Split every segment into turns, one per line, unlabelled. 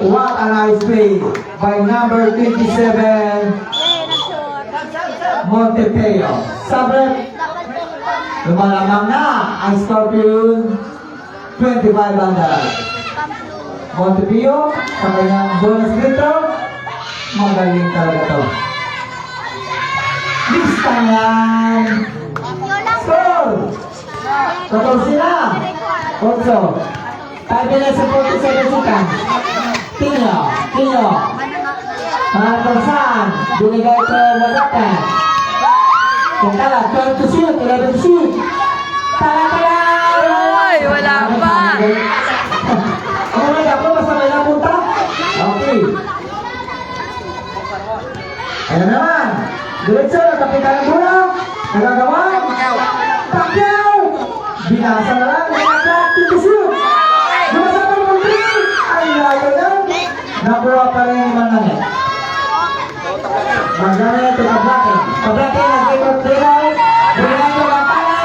What a nice play by number 27, Montepeo. Sabre, lumalamang na ang Scorpion, 25 under. Montepeo, sa kanyang bonus dito, magaling talaga to. Listangan! Score! Totoo sila! 8. 5 minutes and 47 seconds. Tino. Maratosan. Binigay ko Wagata. Kentala, 12 to shoot, 11 to shoot. Tala!
Uy, wala pa.
Umunod ako, basta may napunta. Okay. Ayan naman. Diretso, natapitan ang bola. Nagagawa. Pacquiao! Binasa na lang. Nagagawa to shoot. Lumasapan mo 3. Ay, layo na. Nakuha pa rin yung manangit. Magamit ito Pablake. Pablake, nag-ikot drill. Binigay ko Bantala.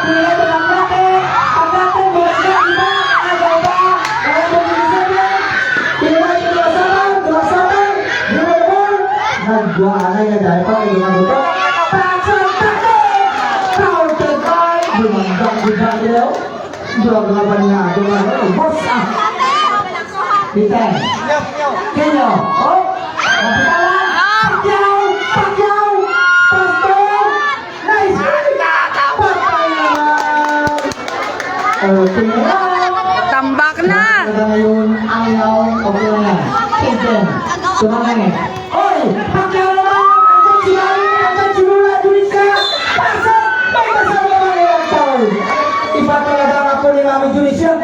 Binigay ko Pablake. Pablake, binigay ko iba. Agaw ba? Kaya mo binisabyan. Binigay ko Lumasapan. Binigay ko. Nagduanay na dahil pa. Lumagutok. Counted by. Lumandang Bugagil. Dua lawan niya. Boss ah. Piten. Kino. Oh. Pacquiao. Pasto. Nice. Patay naman. Tingnan.
Tambak na.
Ngayon, ayaw. Okay na yan. Piten. Tumangin. Oy! Pacquiao naman. Ang sinula. Julissa. Pasok. May kasama naman yung foul. Iba talaga ako ni Mami Julissa.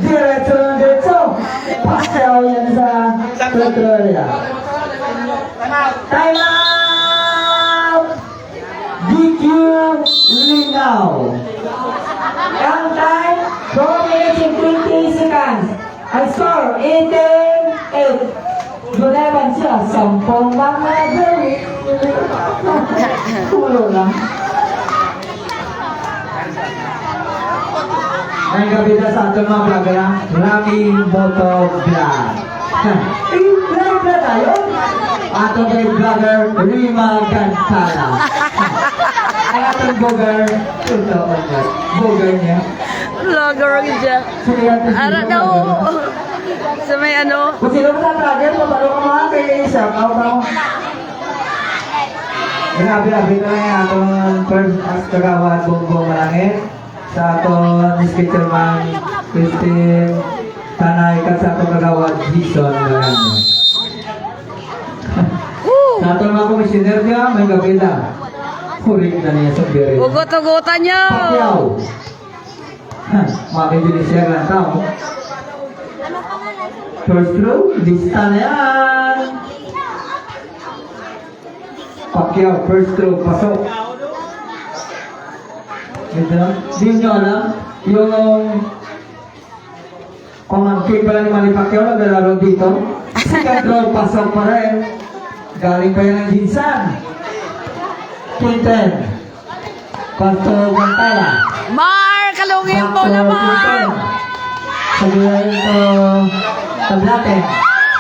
Diretso. Pacquiao yan sa Petrolia. Time out! DQ Lingaw. Ang time, 4 minutes and 20 seconds. Ang score, 18-8. Gunaban siya, 10 mga gawin. Tulo lang. May gabi na sa ating mga vlogger na Raming Moto Vlog. Vlog na tayo. Atong kay vlogger Rima Gantala. Ay atong vlogger, ito vlogger niya.
Vlogger niya. Ara daw. Sa may ano.
Kung sino mo sa vlogger, mabalo ka mga kay isa. Inabi-abi na lang yung atong first kagawad Bongbong Malangit. Sa atong speaker man Christine Tanay kat sa atong kagawad Jason Marano. Sa atong mga komisyoner niya, may gabi na. Huring na niya sa birin.
Ugot-ugutan niyo.
Pacquiao. Mabibili siya ng tao. First throw, lista na yan. Pacquiao, first throw, pasok. Hindi nyo alam, yung pamangkin pala ni Manny Pacquiao naglalaro dito. Second throw, pasok pa rin. Galing pa yan ng Jinsan. Quinten. Pasto Gantala.
Kalungin po naman.
Sabihin ito, Pablake.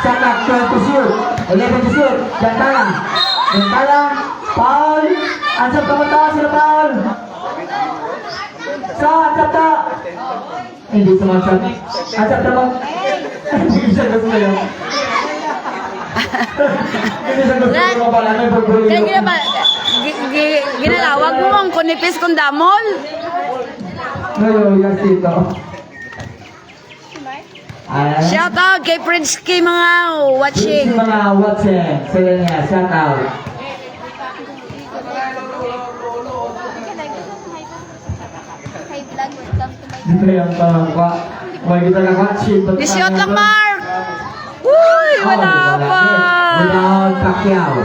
Sanak, 12 to shoot. 11 to shoot. Gantala. Foul. Ansap ka mata, sila foul. Ansap. Hindi sumasap. Ansap ka mo. Hindi siya gusto yun. Hindi siya gusto yun.
Kaya ginalawag mo ang kunipis kong damol.
Ngayon, yan dito.
Shout out kay Prince K mga watching.
Mga watching. Sila niya, shout out. Dito yung pangwa. May kita na watching.
18 lang, Mark. Uy, wala pa.
Without Pacquiao.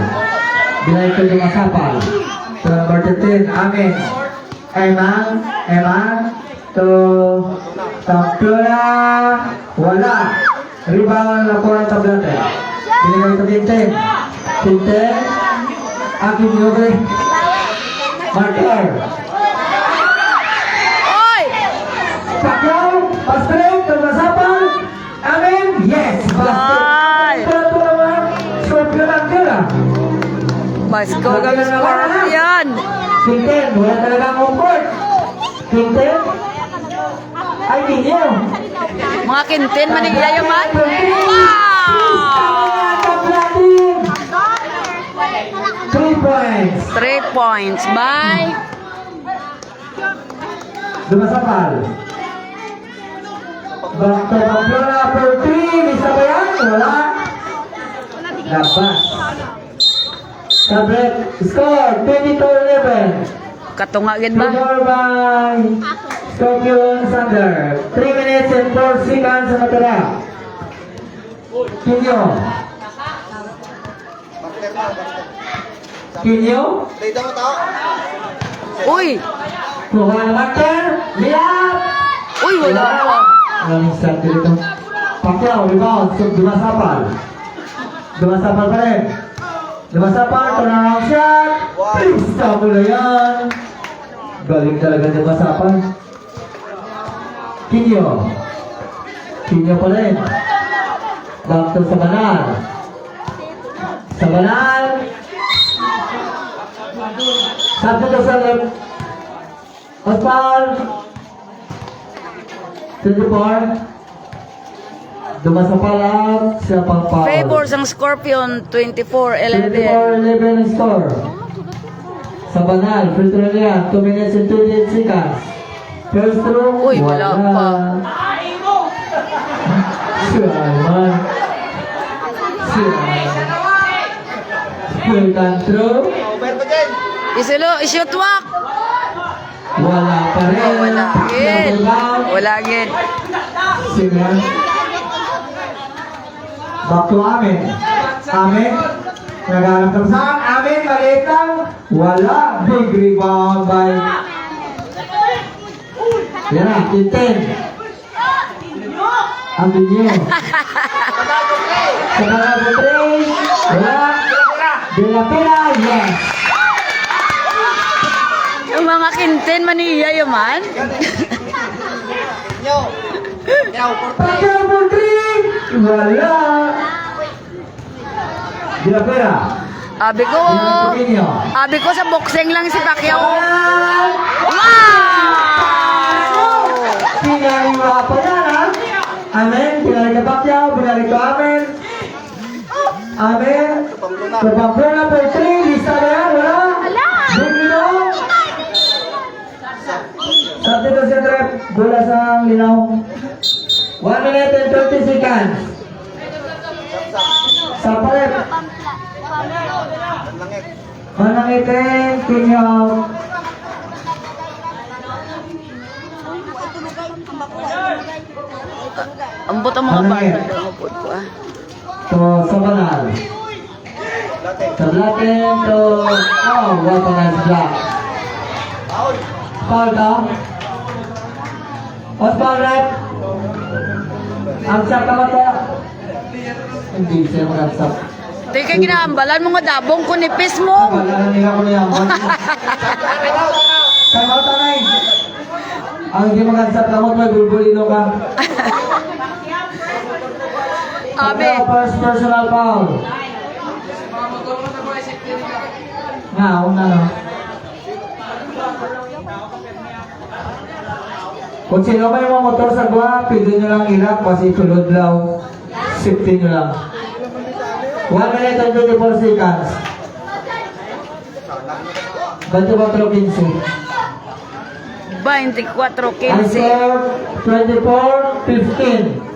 Bilay ko yung masapal. So, number 13, Amin. Eman. Tapura. Wala. Rebound na po ng tablate. Binigay ko Tintin. Akin Yobre. Marker.
Oy!
Pacquiao. Basta.
Pasko kang Scorpion.
King 10, wala talagang comfort. King 10? Ay, ninyo.
Mga kintin manigyayo man. Wow!
Kaplatin! 3 points.
3 points by
Dumasapal. Back to Pamplona for 3. Isa ba yan? Wala. Labas. Tablet score 22-11.
katungagin ba?
Score by Scorpion Thunder. 3 minutes and 4 seconds sa natira. Kinyo. Kinyo.
Uy!
Kuha ng marker. Liap.
Uy, wala pa.
Maraming start dito. Pacquiao, rebound. So, Dumasapal. Dumasapal pa rin. Dumasapal, turnaround shot. Pista mo na yan. Galing talaga Dumasapal. Kinyo. Kinyo pa rin. Back to Sabanal. Sabanal. Sabi to sa left. Ospal. 24. Dumasapal at siya pang foul.
Favors ang Scorpion 24-11.
24-11 ang score. Sabanal, free throw niya, 2 minutes and 28 seconds. First throw,
Uy, wala pa.
Siyaman. Siyaman. Second throw,
Shoot walk.
wala pa rin.
Oh, wala gid.
Rebound.
Wala gid.
Singer. Back to Amin. Amin. Naghanap ng saan. Amin, maliit lang. Wala. Big rebound by... Yan na, 10. Ang binyo. Sa mga butray. Wala. De la Pera, yes.
Yung mga kintin maniya yaman.
Pagka butray. Wala. De la Pera.
Abi ko,
Binyo.
abi ko sa boxing lang si Pacquiao.
Wala.
Wow!
Pinariwa pa yan, ha? Amen. Pinari ka Pacquiao, pinari ka Amen. Amen. Sa Pamplona for 3, lista na yan, wala? Big linaw. Sa dito si Trep, bola sa linaw. 1 minute and 30 seconds. Sa Trep. Manangitin, Kinyaw.
Ambot ang mga bata. Ambot ko ah.
To Sabanal. Tablatin to... Oh, what a nice block. Foul ka? Osman rep. Amsak ka ba to? Hindi siya mag-amsak.
Di ka ginaambalan mga dabong ko nipis mo.
Pagkalan nila ko niya. Time out na eh. Ang hindi mag-amsak kamot, may bulbulino ka.
Abi.
First personal foul. Nga, una no. Kung sino may mga motor sa gwa, pwede nyo lang ilak kasi tulod lang. Safety nyo lang. 1 minute and 24 seconds. 24-15.
24-15.
24-15.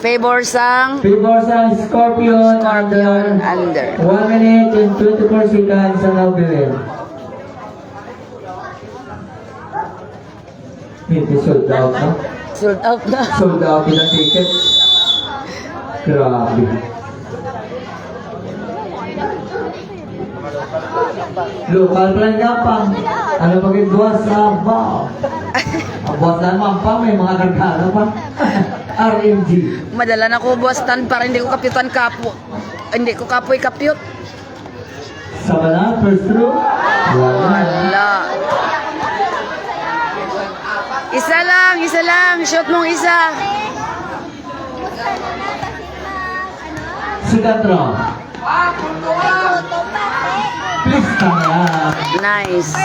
Favor sang
Favor sa Scorpion
Scorpion under.
1 minute and 24 seconds sa Naubilin. Hindi sold out na.
Sold out na.
Sold out din ang ticket. Grabe. Local plan nga pa. Ano pagin buwas sa ba? Ang buwas na naman pa, may mga kargara pa. RMG.
Madala na ko buwastan para hindi ko kapyutan kapo. Hindi ko kapoy kapyut.
Sabana, first through.
Wala. Isa lang. Shot mong isa.
Second round. Please come up.
Nice.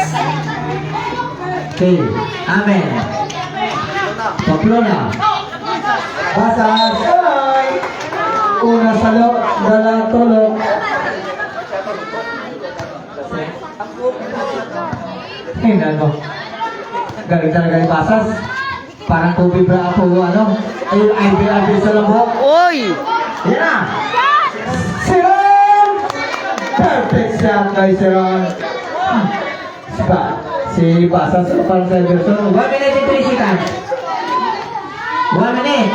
Okay. Amen. Pamplona. Basas. Ay! Una salok, dala tulok. Ano? Galing talaga yung basas. Parang tubig bra ako, ano? Ayun, IB sa lambok.
Uy!
Yan na! Siron! Perfect shot kay Siron. Si basas parang sa Everson. 1 minute and 3 seconds. 1 minute.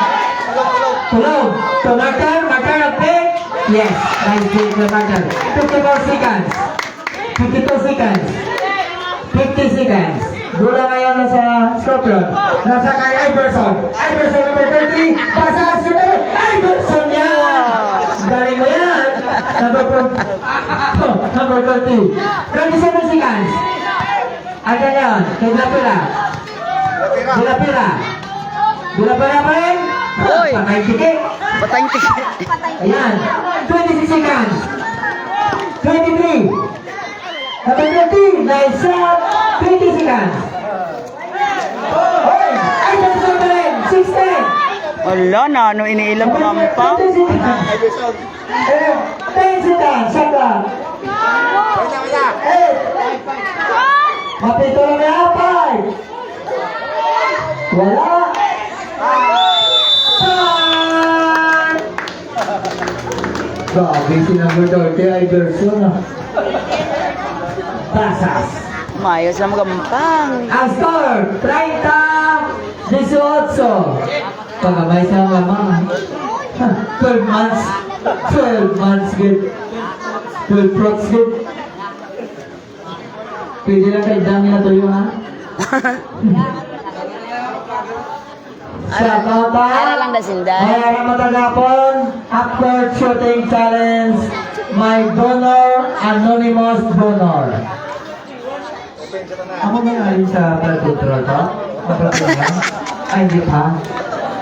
Tulog. To Martin. Martin of pick. Yes. Nice pick to Martin. 54 seconds. 52 seconds. 50 seconds. Dula ngayon na sa Scorpion. Nasa kay Iverson. Iverson number 33. Basas yun. Iverson yan. Galing mo yan. Number 30. 27 seconds. Ada yan. Kay Lapira. Lapira. Lapira pa rin.
Uy.
Patay tikik.
Patay tikik.
Ayan. 26 seconds. 23. Number 20. Nice shot. 20 seconds. Hoy! Ay, Iverson pa rin. 16.
Wala na, ano iniilang pampang?
10 seconds. Shot lang. 8. Mapito lang yan. 5. Wala. Grabe, sinanggo daw kay Iverson. Basas.
Mayos na magampang.
Ang score, 30-18. Pagkamay sa mama. 12 months. 12 months good. 12 procs good. Pwede lang kay dami na tuyo ha. Shout out ha.
Ara lang dasinda.
Mayroon matagapon. Upward shooting challenge. My donor, anonymous donor. Ako may alin sa blood control to? Blood control? Ay, hindi pa.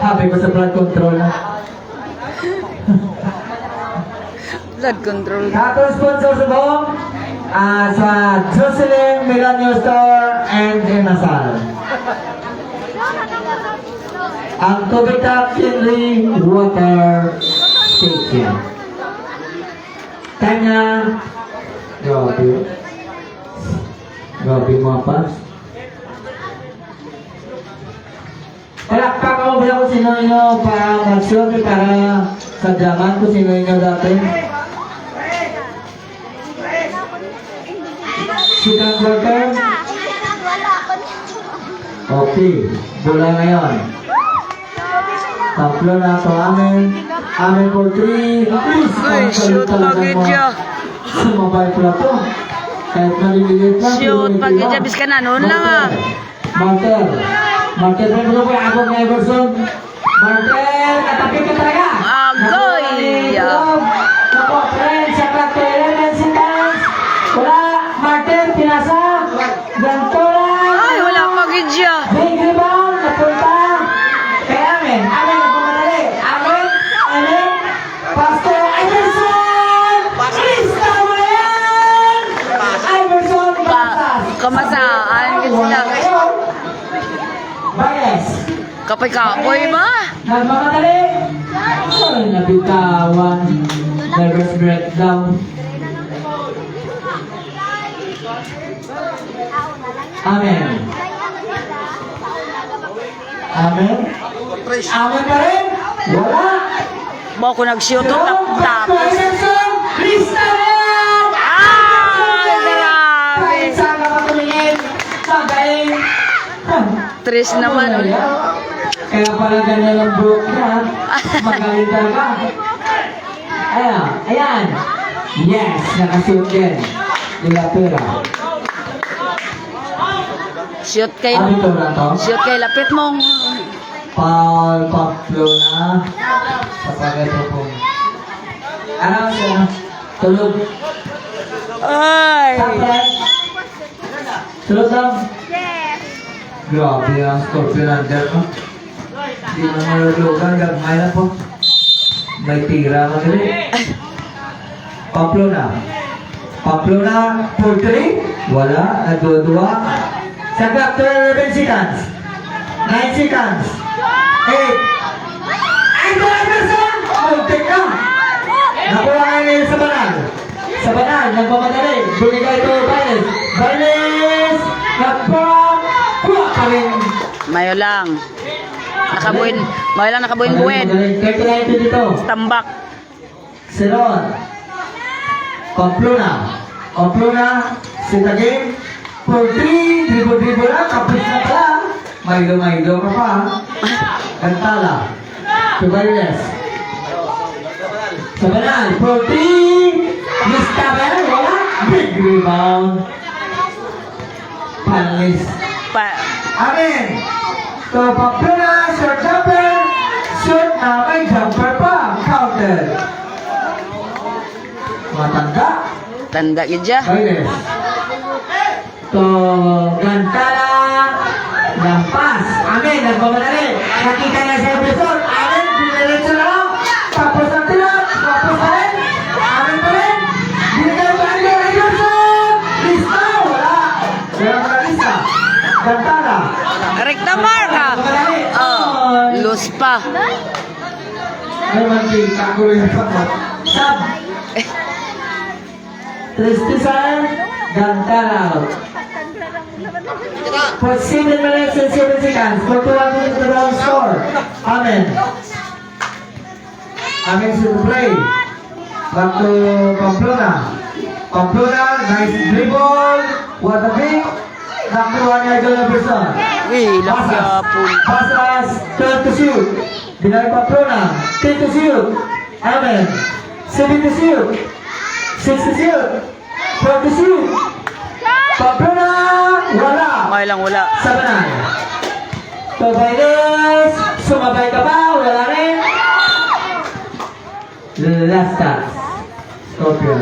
Sabi ko sa blood control na.
Blood control.
Atong sponsor sa buong sa Jocelyn Milanio Store and Inasal. Ang Tobita Kinley Water Station. Kanya, grabe. Grabe mga paps. Palakpak ako ba kung sino nyo para mag-show para sa jaman kung sino nyo dati. Second quarter. Okay, bola ngayon. Tatlo na ito amin. Amin for 3. Please,
Uy, shoot pagid siya.
Sumabay pala to. Kahit maliliit lang.
Shoot pagid siya. Bis ka na noon lang ah.
Martel. Martel, friend ko po yung abog na Everson. Martel, natapit ka talaga.
Agoy!
Naku, friend, sa clock to 11 seconds. Wala, Martel, pinasa. Ganto lang.
Ay, wala pagid siya.
Big rebound, napunta. Kaya amin, nagmamadali. Amin, Pastor Iverson! Krista mo yan! Iverson, Basas.
Kamasaan gid sila.
Baez.
Kapoy-kapoy ba?
Nagmamadali. Ay, nabitawan. Nervous breakdown. Amen. Amen. Amen pa rin. Wala.
Ba ako nag-shoot tapos.
Krista mo yan!
Ay, grabe.
Kahit saan ka patumingin, magaling.
Tres naman.
Kaya pala ganyan ang broke niya. Magaling talaga. Ayan. Yes, nakashoot din. Nila pera.
Shoot kay
Ano ito na to?
shoot kay lapit mong.
Paul Pamplona. Kapagay po po. Ano siya? Tulog.
Ay.
Sapret. Tulog lang. Grabe ang Scorpion under mo. Hindi mo malulugan. Gagmay na po. May tira mo din. Pamplona. Pamplona for 3. Wala. Nagdudua. Sagap 11 seconds. 9 seconds. 8. Ay, Iverson! Muntik na! Nakuha ngayon sa banal. Sa banal, nagmamadali. Bumigay ito, Baines. Baines! Kuha pa rin.
Mayo lang. Mayo lang nakabuin-buin.
Kaya ito dito.
Tambak.
Siron. Pamplona. Pamplona. Sita game. For 3. Dribble-dribble lang. Kapis na pala. Mailo-mailo ka pa. Cantala. Tubaines. Sabanal. For 3. Lista ba yan? Wala. Big rebound. Panis. Amen. So, Pamplona. Short jumper. Shoot na may jumper pa. Counted. Matanda.
Tanda gidya.
Baines. To Gantala. Lampas. Amen. Nagmamadali. Nakita niya sa episode. Amen. Diniretso na lang. Tapos ang tilak. Tapos na rin. Amen pa rin. Binigay ba niya? Iverson! Lista. Wala. Wala ka na lista. Gantala.
Rekta mark ha.
Nagmamadali.
Lose pa.
Ay, manting. Kakuloy na pa ko. Sab. Tristisan. Gantala. For 7 minutes and 7 seconds, for 2 minutes to round score. Amen. Amen to the play. Back to Pamplona. Pamplona, nice dribble. What a pick. Back to Juan Iverson.
Ilang yapon.
Pasas, turn to shoot. Binay Pamplona, 10 to shoot. Amen. 7 to shoot. 6 to shoot. 4 to shoot. Pamplona, wala.
Mayo lang wala.
Sabanan. Tobaydes, sumabay ka ba? Wala rin. Last touch. Scorpion.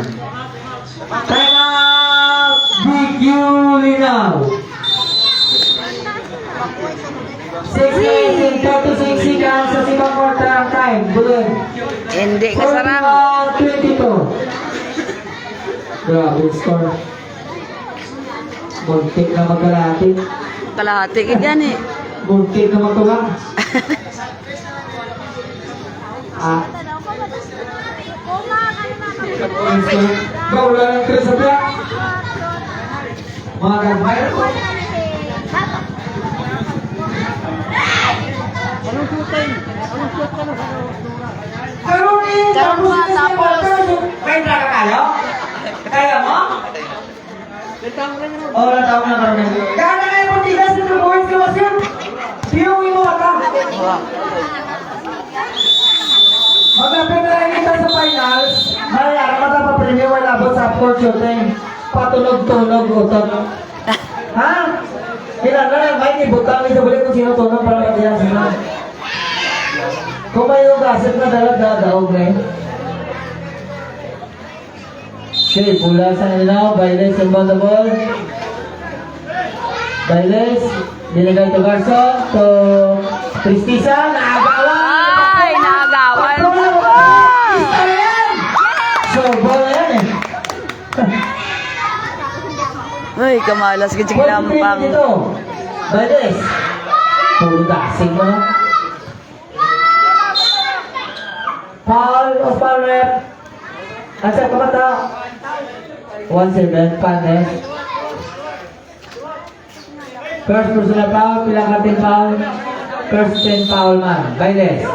Time out. BQ Linaw. 6:36 seconds sa simang quarter ang time. Bulan.
Hindi kasarang.
22. Grabe score. Muntik na magkalahati.
Kalahati gidyan eh.
Muntik na matuwa. Ah. Wala ng tres sa biyak. Mga gagmay ko. Karoon eh.
Karoon mga tapos.
May draka kayo? Kaya mo? Orang tahu na karoon na. Kaya na kayo matigas na boys ka mas yun. Piyong mo ata. Magapit na rin kita sa finals. Mayara ka na pa-premier wala ba sa fourth shooting. Patunog-tunog utot. Ha? Ilan na lang, may ibutang isa balik kung sino tunog para matiyan sila. Kung may ugasit na dalag-dadaog na eh. Okay, pula sa nila. Bailes inbound the ball. Bailes. Dinagay to Garson. To Tristisa. Naagawan.
Ay, naagawan.
Isa na yan. So, ball na yan eh.
Uy, kamalas ka ching lampang.
Dito. Bailes. Puro dasing mo. Foul o foul rep. Asa kamata. 1-7, Panes. First personal foul, pilang kating foul. First 10 foul man. Bailes.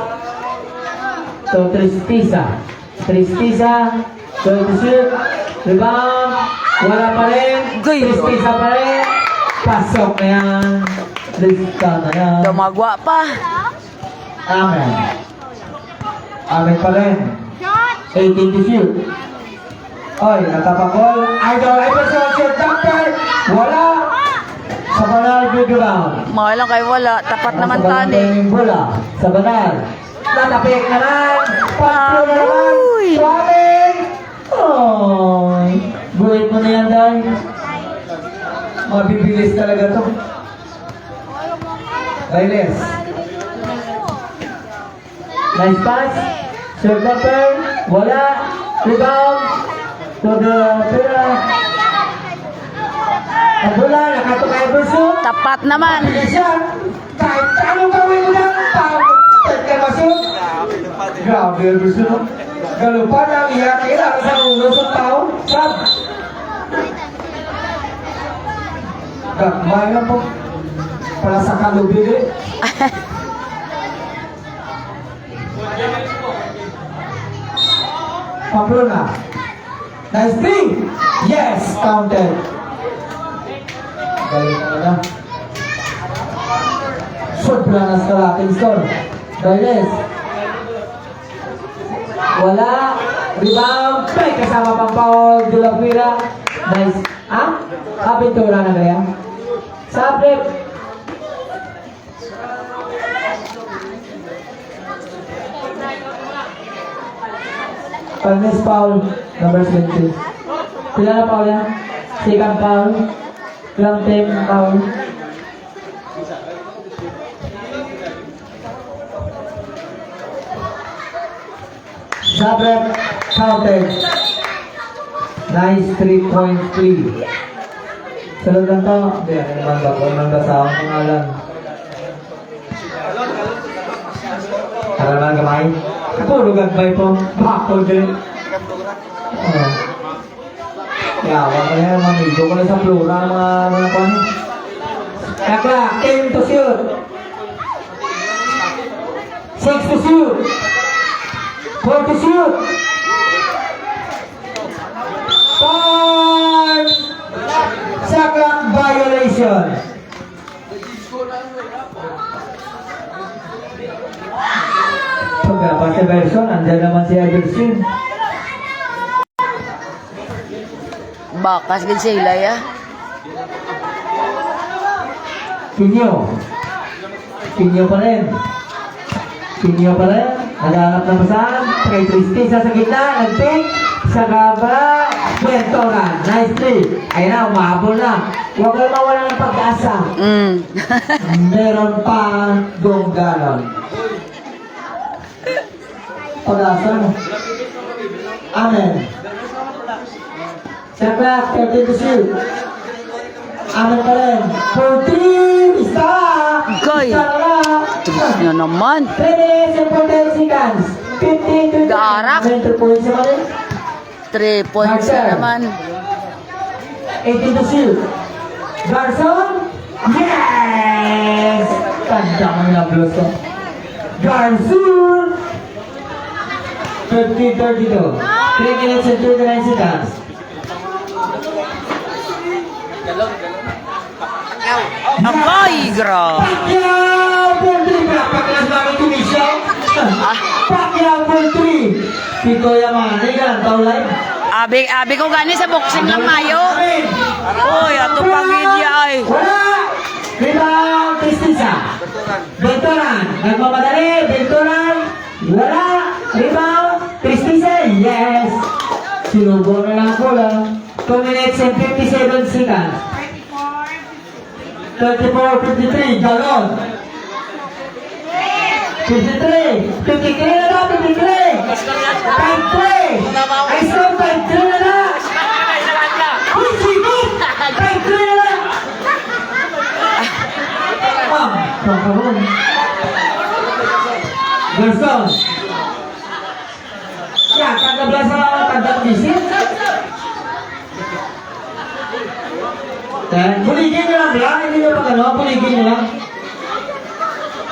So, Tristisa. Tristisa. So, to shoot. Rebound. Wala pa rin. Tristisa pa rin. Pasok na yan. Tristisa na yan.
Dumagwa pa.
Amen. Amen pa rin. 18 to shoot. Oy, nakapakol. Idol Iverson, shot jumper. Wala. Sa banal, good rebound.
Mayo lang kayo wala. Tapat naman
Sa banal,
tani.
yung bola. Sa banal. Natapik naman. Patlo na naman.
Amoy.
Suwabing. Oy. Buhit mo na yan, Day. Mabibilis talaga to. Bailes. Nice pass. Short jumper. Wala. Rebound. to the pira. Pagula, nakato kay Bersun.
Tapat naman.
Siya, kahit anong gawin mo lang, kay Bersun. Grabe, Bersun. Galupan ang iyak, kailangan sa ulo sa tao. Sab. Gagmay na po. Para sa kalubili. Pamplona. Nice thing. Yes, counted. Galing na. Sobra na sa ating score. Dahil wala. Rebound. May kasama pang Paul de la Pira. Nice. Ah? Pintura na kaya? Subject. Palmes foul, number 20. Pila na foul yan? Second foul. Ilang team foul? Sabrep counted. Nice 3.3. Salud lang to. Hindi, ano naman ba? Kung nang basa ang pangalan. Ano naman kamay? Kapulog ang bay po. Bako din. Yawa ka na yan. Mamigo ko na sa flora ng mga kwan. Kakla, 10 to shoot. 6 to shoot. 4 to shoot. 5. Shot clock violation. Pagkapa si Berson, andyan naman si Everson.
Bakas gid sila ya.
Pinyo. Pinyo pa rin. Pinyo pa rin. Naghanap ng basahan. Kay Tristy sa gitna. Nag-pick. Sa gaba. Bentoran. Nice play. Ayun na, umabol na. Huwag kayo mawala ng pag-asa. Meron pa gong ganon. Pag-asa mo. Amen. Siyempre, 30 to shoot. Amen pa rin. 14! Isa!
Goy.
Isa na lang.
Tumis na naman.
3 minutes and 14 seconds. 15 to 10.
Darak.
Amen, 3 points naman eh.
3 points na naman.
18 to shoot. Garson? Yes! Tanda mo yung upload ko. Garson! 50-32. 3 minutes and 29 seconds.
Akoy, grabe.
Pacquiao for 3. Paklas namin tumisyaw. Pacquiao for 3. Pito Yamane, ganang taulay.
Abi ko gani sa boxing lang mayo. Uy, ato pagidya ay.
Wala! Rebound, Tristisa. Bentoran. Nagmamadali, Bentoran. Wala! Rebound, Tristisa. Yes! Sinubo na lang ko lang. 2 minutes and 57 seconds. 34-53, galon. 53, 53 na lang, 53. Time 3. I saw time 3 na lang. Uy, sigot! Time 3 na lang. Pangkaroon. Gerson. Ya, kagabla sa tagdag bisit. Puligin nyo lang lang, hindi nyo pag ano, puligin nyo lang.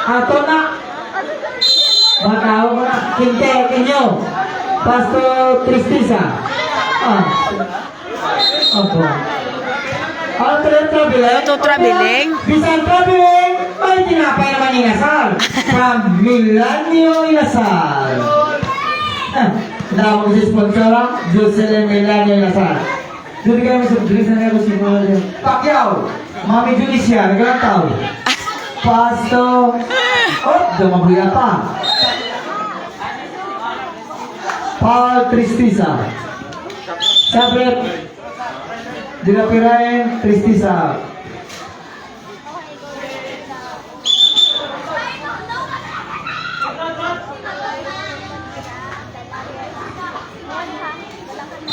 Ato na. Mga tao ko na, kinte, kinyo. Pasto Tristisa. Opo. Ang traveling.
Ito traveling.
Bisan traveling, may tinapay naman inasal. From Milanio Inasal. Naman si sponsor, Jocelyn Milanio Inasal. Jadi kami sebetulnya saya harus simpan Pacquiao, Mami Julicia, negara tahu. Pasto, jangan beli apa? Paul Tristisa, Sabret, Dilapirain Tristisa.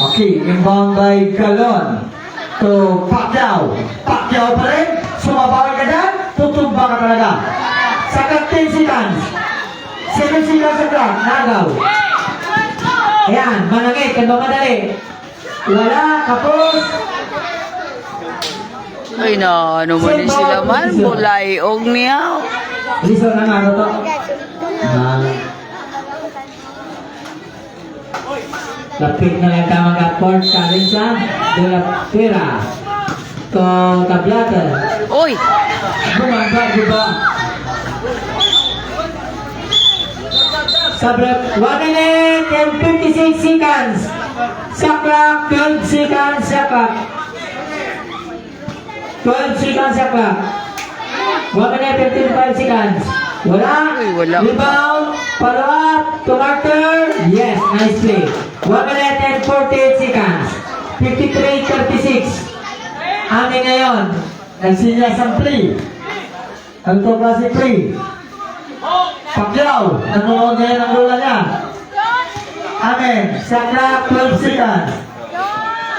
Oke. 60. Inbound by Galon. To Pacquiao. Pacquiao pa rin. Sumabawi ka dyan. Tutumba ka talaga. Sakat 10 seconds. 7 seconds sa clock. Nagaw. Ayan. Manangit. Kan ba madali? Wala. Kapos.
Ay na, ano mo din sila man, bulay, og niya.
Listen na nga ano to. Lapit na lang ka mag-apport challenge lang. De la Pera. To Tablata.
Uy,
Bumangga, di ba? Sabrap, 1 minute and 56 seconds. Sakrak, 12 seconds, sakrak. 12 seconds, sakrak. 1 minute and 55 seconds. Wala.
Uy, wala.
Rebound, follow up, to Carter. Yes, nice play. 1 minute and 48 seconds. 53-36. Amin ngayon. Nagsinyas ang play. Ang to klase play. Pacquiao, nanonood ngayon ang lola niya. Amen. Sakra, 12 seconds.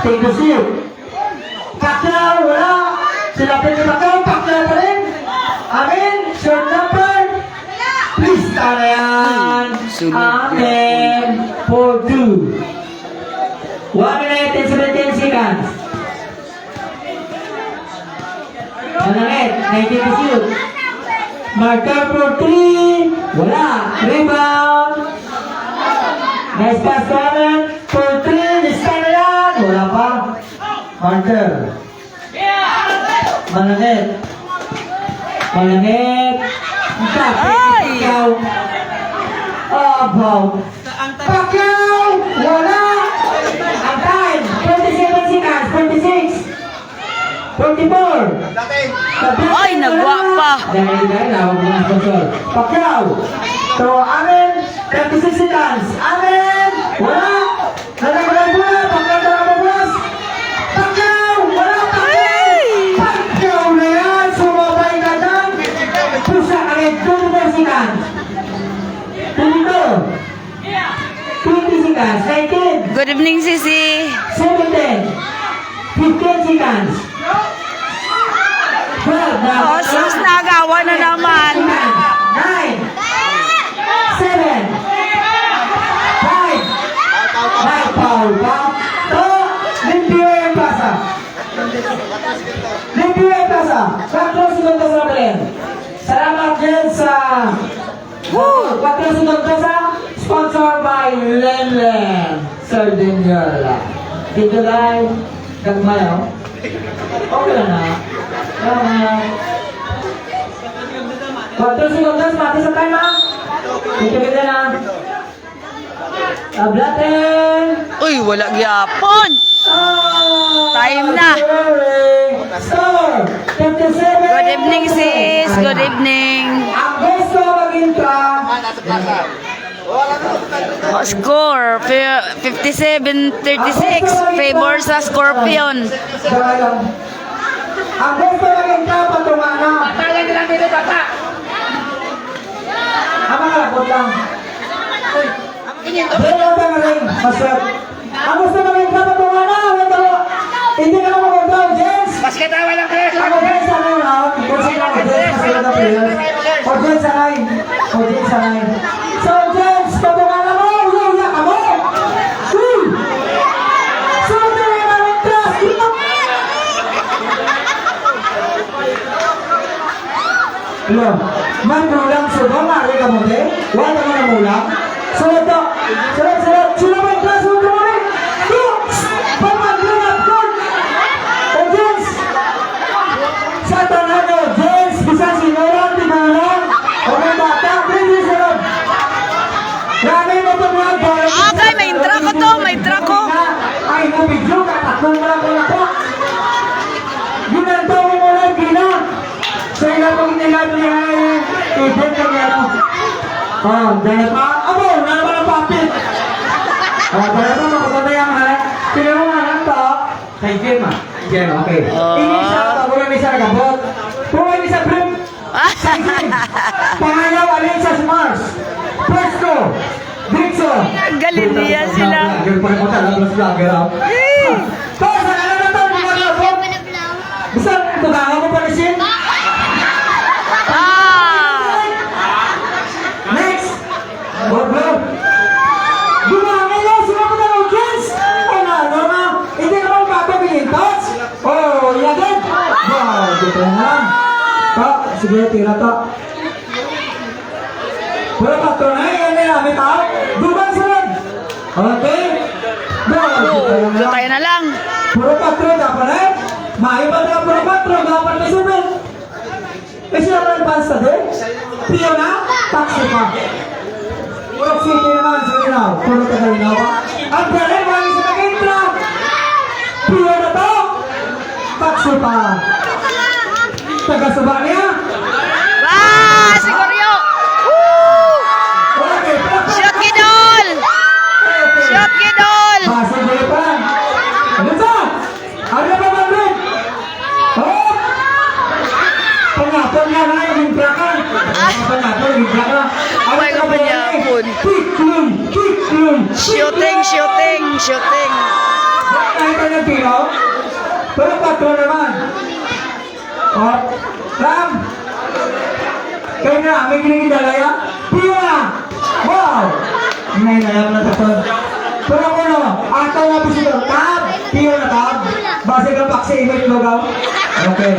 Take the shoot. Pacquiao, wala. Silapin ni Pacquiao, Pacquiao pa rin. Amen. Short number. Please, tara yan. Amen. 4-2. 1 minute and 17 seconds. Manangit, 19 to shoot. Marker for 3. Wala. Rebound. Nice pass to Amen. For 3. Lista na yan. Wala pa. Marker. Manangit. Manangit.
Ay!
Pacquiao. Abaw. Pacquiao. Wala. Ang time. 27 seconds. 26. 24.
ay, nagwa pa.
Dahil lawag mo ang sponsor. Pacquiao. So, Amen. 36 seconds. Amen. Wala. Nanagulan mo na. Pacquiao na mababas. Pacquiao. Wala. Pacquiao. Pacquiao na yan. Sumabay ka dyan. Pusa ka rin. 24 seconds. 22. 20 seconds. 19.
Good evening, Sisi.
17. 15 seconds. 12 na.
Oh, sus, nagawa na naman.
9, 7, 5, 9, foul pa. To, limpyo yung pasa. Limpyo yung pasa. 4 segundos na rin. Salamat din sa 4 segundos sa sponsor by Lenlen Sardiniola. Dito lang, gagmayo. Okay lang na. Waktu segundos mati sa time ha. Dito kita na. Tablatin.
Uy, wala gyapon. Time na.
Score. 57.
Good evening, sis. Good evening.
Ang gusto mag-intra.
Score, 57-36. Favor sa Scorpion.
Ang gusto mag-intra patungan na.
Talang nilang dito, bata.
Ama kalapot lang. Pero ka nga rin, Master. Ang gusto mag-intra patungan na. Hindi ka na mag-intra, Jens.
Basket awal lang kayo.
Ako din sa ngayon ha. Kung sino ako din sa sila na players. O Jens sa ngayon. O Jens sa ngayon. So Jens, patungan na mo. Uya ka mo. So ito na yung mag-intra. Hello. Man gulang sudo, mari ka mo din. Wala mo na mulang. Sunod to. Sunod. Sino ba yung class? Sunod mo rin. Go! Pamaglang up court. O Jens. Sa tangan o Jens. Bisa sinulang, tigulang. O may bata. Please sunod. Rami mo ito mga bala.
Okay, may intra ko to. May intra ko.
Ay, mo video ka. Tatlong mo lang ko na po. Yun ang tawag mo lang, Gina. Sa ina pong nilad niya ay ibig kang ano. Dahil pa, abo, naman ang papit. Dahil pa, makaganda yung halat. Sino mo nga lang to? Kay Jim ah. Jim, okay. Ini siya, tagulan ni siya nagabot. Kung ini siya brim, sa Jim. Pangayaw, alin sa Mars. Presto, Dixon.
Galing niya sila.
Ganun pa rin mo talaga, vlogger ako. Tapos, ano na to? Hindi na ako. Gusto, tugawa mo pa rin siya?
Ah!
Next! Oh, bro! Gumamay na! Sinabi na ng kids! Ano na? Hindi naman papabiling touch! Oh, yagad! Wow, dito na lang. To, sige, tira to. Puro patro na, yan na namin tao. Dumang sunod! Okay? Bro, dito
Tayo na lang.
Puro patro, dapat na eh. Maiba na puro patro, dapat na sunod. Kasi naman basta din. Pio na, taxi pa. Puro city naman sa Linaw. Puro taga-Linaw pa. Ang brother, maraming sa nag-intra. Pio na to. Taxi pa. Taga-suba niya.
Ah! Si Koryo! Woo!
Okay,
Shoot Gidol! Shoot Gidol!
Basa mo pa. Ano ba? Ano ba ba, Red? Oh! Pangapon nga na yung brakan. Pangapon yung brakan.
May kapanyapon.
Kiklum! Kiklum!
Shooting, shooting, shooting.
Ay ka ng tiro? Pero patro naman. Oh, Ram! Kayo na, may ginigidalaya? Piyo na! Wow! Hinay-hinayam na tapos. Pero ako no, ataw na po sila. Tab! Piyo na tab! Base ka paksi image logaw. Okay.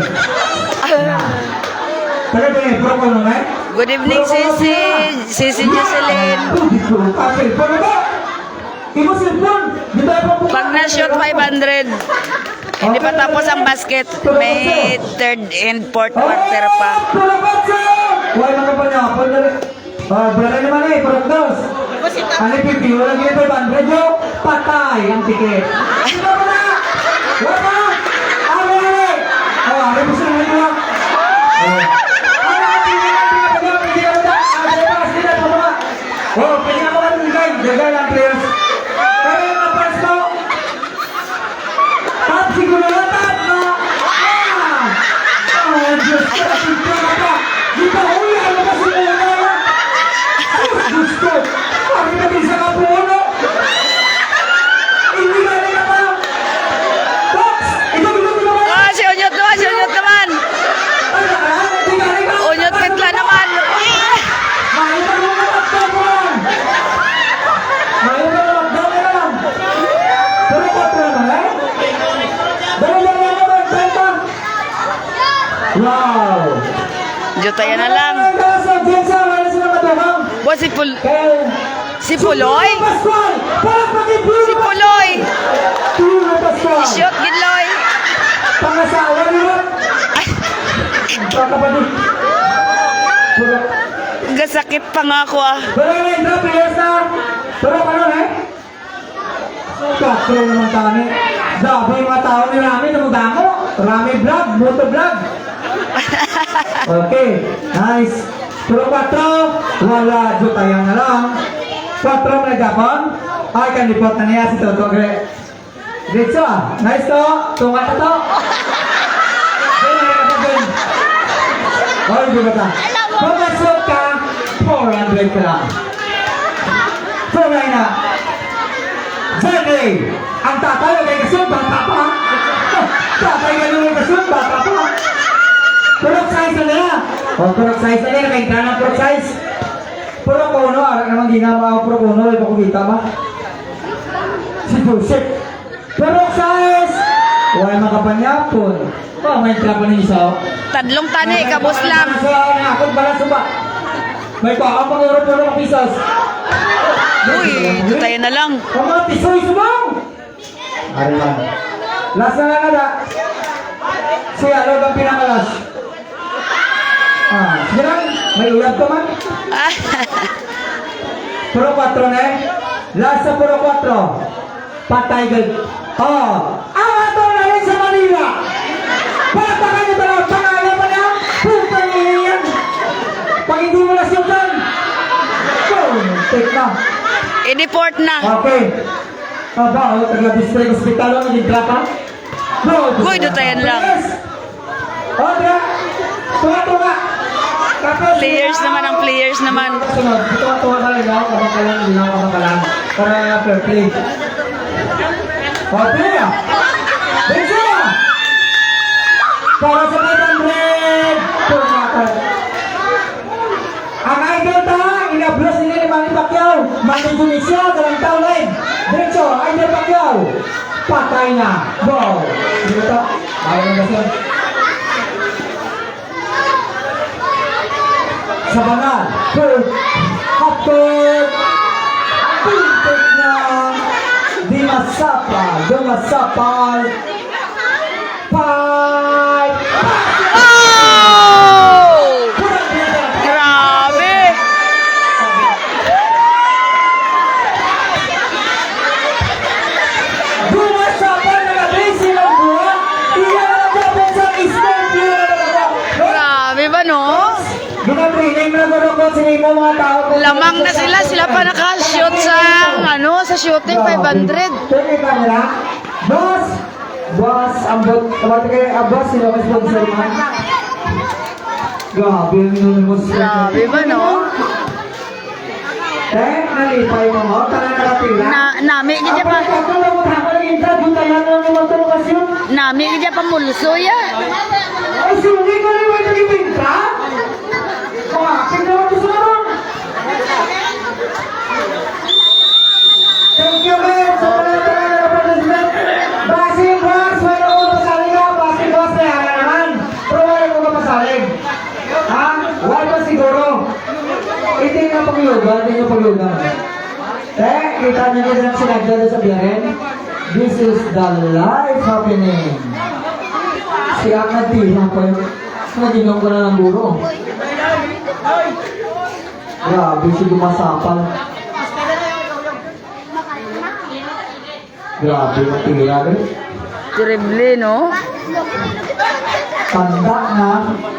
Pero din, pero ko no, eh?
Good evening, Sisi. Sisi Jocelyn.
Kapil, pero ba? Imo cellphone! Di tayo pa
Pag na-shoot 500, hindi pa tapos ang basket. May third and fourth quarter pa.
Puro batso! Huwag mga pa niya. Brother naman eh, parang dos. Ano yung pipiyo? Lagi ito 500 yo. Patay ang tiket. Sino mo na? Huwag ka! Ano eh? Ano mo sila nito lang? Ano ka tingin ang pinapagawa? Hindi ka ba? Ano ba? Sila po mga. Oh, pwede na mga tingkay. Dagay ang players. Pero yung mga pass ko. Tap siguro na tap na. Oh, Diyos ko. Tingka ka pa. Di ba huli? Ano ba sila na? Diyos ko. Kami na din sa kapuno. Hindi ka rin na pa. Box! Ito naman.
Ah, si Unyot naman, si Unyot naman.
Ay, nakaraan. Hindi ka rin ka.
Unyot Pitla naman.
Mahirap mo na lockdown mo lang. Mahirap na lockdown mo lang. Pero kontra naman eh. Dali lang yan mo, benta. Wow.
Jutaya na lang.
Ay, kaso, Jensa, wala sila madamang.
Boss,
Kaya,
si Puloy?
Pascual! Parang pag-ibig!
Si Puloy!
Tulo, Pascual!
Shoot Gidloy!
Pangasawa niyo! Kakapatid!
Gasakit pa nga ako ah.
Pero yun, no, players na! Pero ano eh? Kakro naman tani. Dabo yung mga tao ni Rami, namudamo. Rami vlog, moto vlog. Okay, nice. Pero 4, wala, jutayang na lang. 4 na Japon. Ay, kan lipot na niya si Toto. Dito ah, nice to. Tunga na to. Then, nakakapagin. Oy, di ba ta? Pumasok ka, 400 ka lang. Tunay na. Jenny, ang tatay ay kasun, bata pa. Tatay ka nung kasun, bata pa. Purok size na nila. O, purok size na nila. May ganang purok size. Purok uno, arak naman ginama ang purok uno. Ito ko kita ba? Si Joseph. Purok size. Huwag makapanyapon. Oh, may trapa ni isa.
Tadlong tani, kabos lang.
Ako bala suba. May pakang panguro-puro ng pisos.
Uy, jutaya na lang.
Ang mga pisoy subong. Ari lang. Last na lang ada. Si Alog ang pinakalas. Sige lang. May ulap ka man. Puro 4 na eh. Last sa puro 4. Patay gag. Ang ato na rin sa Manila. Patakan nyo talaga. Pangalan mo na. Putang iyan. Pag hindi mo na siyutan. Take na.
I-deport na.
Okay. Aba, taga-district hospital ang nag-drapa.
Uy, dutayan lang.
Otra. Tunga-tunga.
Players naman ang players naman.
Sunod. Tunga-tunga ka lang. Kabang ka lang. Hindi na kabang ka lang. Para fair play. Pia! Benzia! Para sa 500! Tumakas. Ang idol ta, inablos nila ni Manny Pacquiao. Manny Tunisia, dalang tao line. Diretso, idol Pacquiao. Patay na. Go! Dito ta. Ayaw na kasi. Sa banal. Kurt. Hapkurt. Pintik na. Di masapal. Dumasapal. Fight.
Oh! Grabe!
Dumasapal na nabisi ng buwan. Iyan ang gabin sa Scorpio na nagawa.
Grabe ba, no?
Ginabrinig na gano'n ko sa mga mga tao.
Lamang na sila pa nakashoot sa, sa shooting 500.
Turn yung camera. Boss! Boss, ambot. Tawag kayo, boss, sila mas sponsor mo. Grabe, ang nunod mo sa...
Grabe ba, no?
Nalipay mo mo, tanang nakapila.
Nami gidya pa.
Ako lang mo, ako lang interview tayo na naman ito lokasyon.
Nami gidya pa mulso ya.
Ay, sungi ko rin mo ito ibinta? Kumakin naman ito sa naman. Thank you, man. Sa tanang participant. Basing boss, mayroon ko pasalig ka. Basing boss, may hara naman. Pero wala ko pasalig. Ha? Wala pa siguro. Ito yung pagluga, ito yung pagluga. Kita niyo din ang sinagdala sa biyahin. This is the life happening. Siya ang nagtila ko yun. Naginom ko na ng guro. Grabe siya dumasapal. Grabe matira rin.
Terrible, no?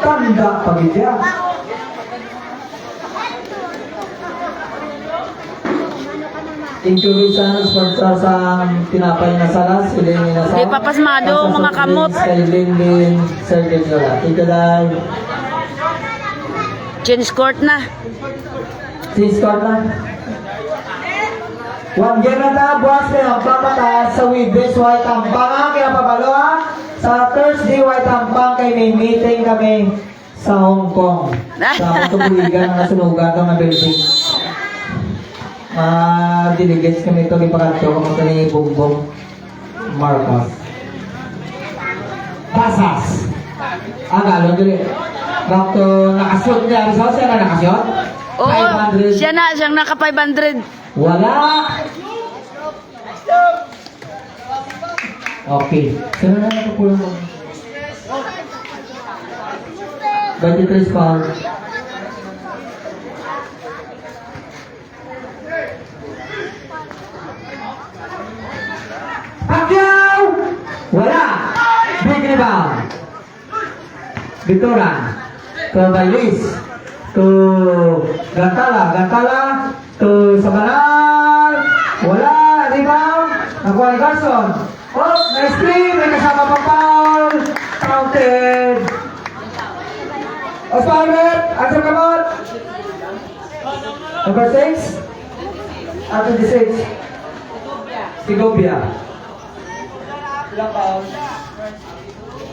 Tanda pagidya. Introduce sa tinapay na salas, sila yung nasa.
Di papasmado, mga kamot.
Kay Linlin, Sir Genyola. Tito Day.
Change court na.
Si Scotland. One game na ta, boss, kaya papata sa Wibis, white tampang, kaya pabalo ha. Sa Thursday, white tampang, kay may meeting kami sa Hong Kong. Sa tubuligan na nasunugan ito na building. Delegates kami ito ni Pakanto, kung ito ni Bongbong Marcos. Basas. Agalo dili. Bakto nakasyon niya, Rizal, siya na nakasyon?
Oo,
500.
siyang naka 500.
Wala! Okay. Sino na nakukulang mo? 23 pounds. Pacquiao! Wala! Big rebound. Bituran. To Bailis. To Gantala. To Sabanal. Wala. Rebound. Nakuha ni Carson. Oh, nice play. May kasama pang foul. Counted. Osvaldo. Answer kamot. Number 6. At 26. Sigobia.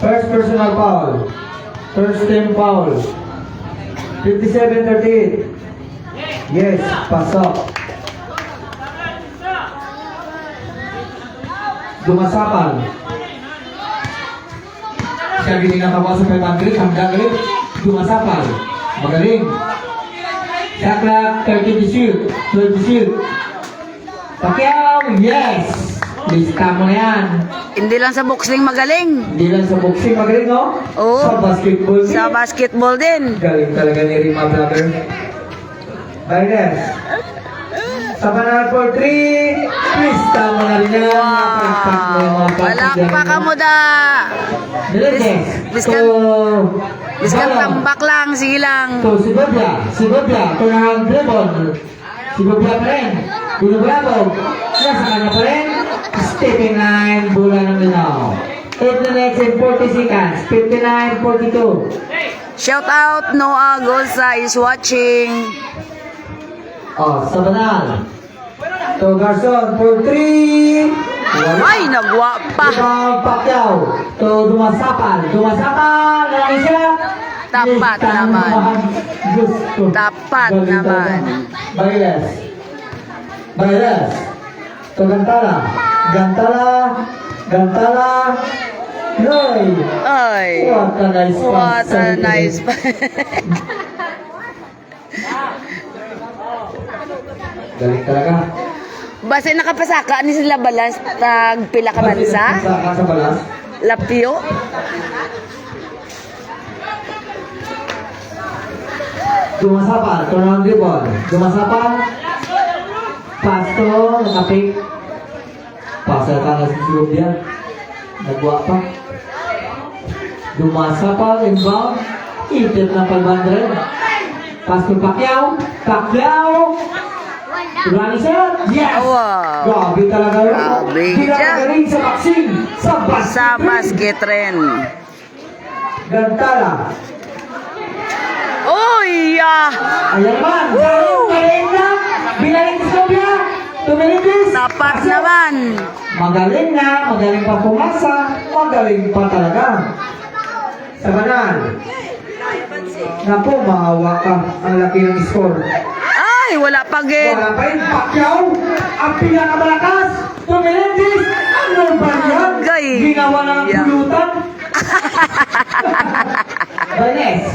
First personal foul. First team foul. 57-38. Yes, pasok. Dumasapal. Siya ginagawa sa 500. Hanggang galing. Dumasapal. Magaling. Shot clock 30 to shoot. 12 to shoot. Pacquiao, yes! Lista mo na yan.
Hindi lang sa boxing magaling.
Hindi lang sa boxing magaling, no?
Oo.
Sa basketball din.
Sa basketball din.
Galing talaga ni Rima brother. Biden. Sa Banal for 3. Lista mo na rin yan.
Wow. Palakpak ka mo da.
Melendez.
Biskan tambak lang. Sige lang.
To Sigobia. Tunahang dribble. Sigobia pa rin. Bulubulabog. Nasa kanya pa rin. Stepping line. Bola ng linaw. 8 minutes and 40 seconds. 59-42.
Shout out Noah Gosa is watching.
Oh, sa Banal. To Garson for 3. Wala.
Ay, nagwa pa.
Rebound, Pacquiao. To dumasapan. Dumasapan. Lagi siya.
Tapat
Yes,
naman.
Gusto.
Tapat
Galing
naman.
talaga. Bailes. Bailes. To Gantala. Gantala. Gantala. Noy.
Ay.
What a nice pass.
What a nice pa.
Galing talaga.
Basta nakapasaka ni sila balas tag pila ka bansa.
Sa balas.
Lapyo.
Dumasapan, turn on the ball. Dumasapan. Pasto, nakapik. Pasal ka na si Silvia. Nagwa pa. Dumasapan, inbound. Itit ng palbandre. Pasto Pacquiao. Pacquiao. Running shot. Yes!
Wow.
Grabe talaga yun.
Grabe
Pinakagaling sa boxing. Sa basket.
Sa basket rin.
Gantala.
Uy, ah.
Ayan naman. Galing na. Binaling si Silvia. Tumilipis.
Tapat naman.
Magaling na. Magaling pa pumasa. Magaling pa talaga. Sa banal. Naku, maawa ka. Ang laki ng score.
Ay, wala pa gid.
Wala pa yung Pacquiao. Ang pinakamalakas. Tumilipis. Ano ba yan?
Gay.
Ginawa na ng
Yeah.
pulutan. Baines.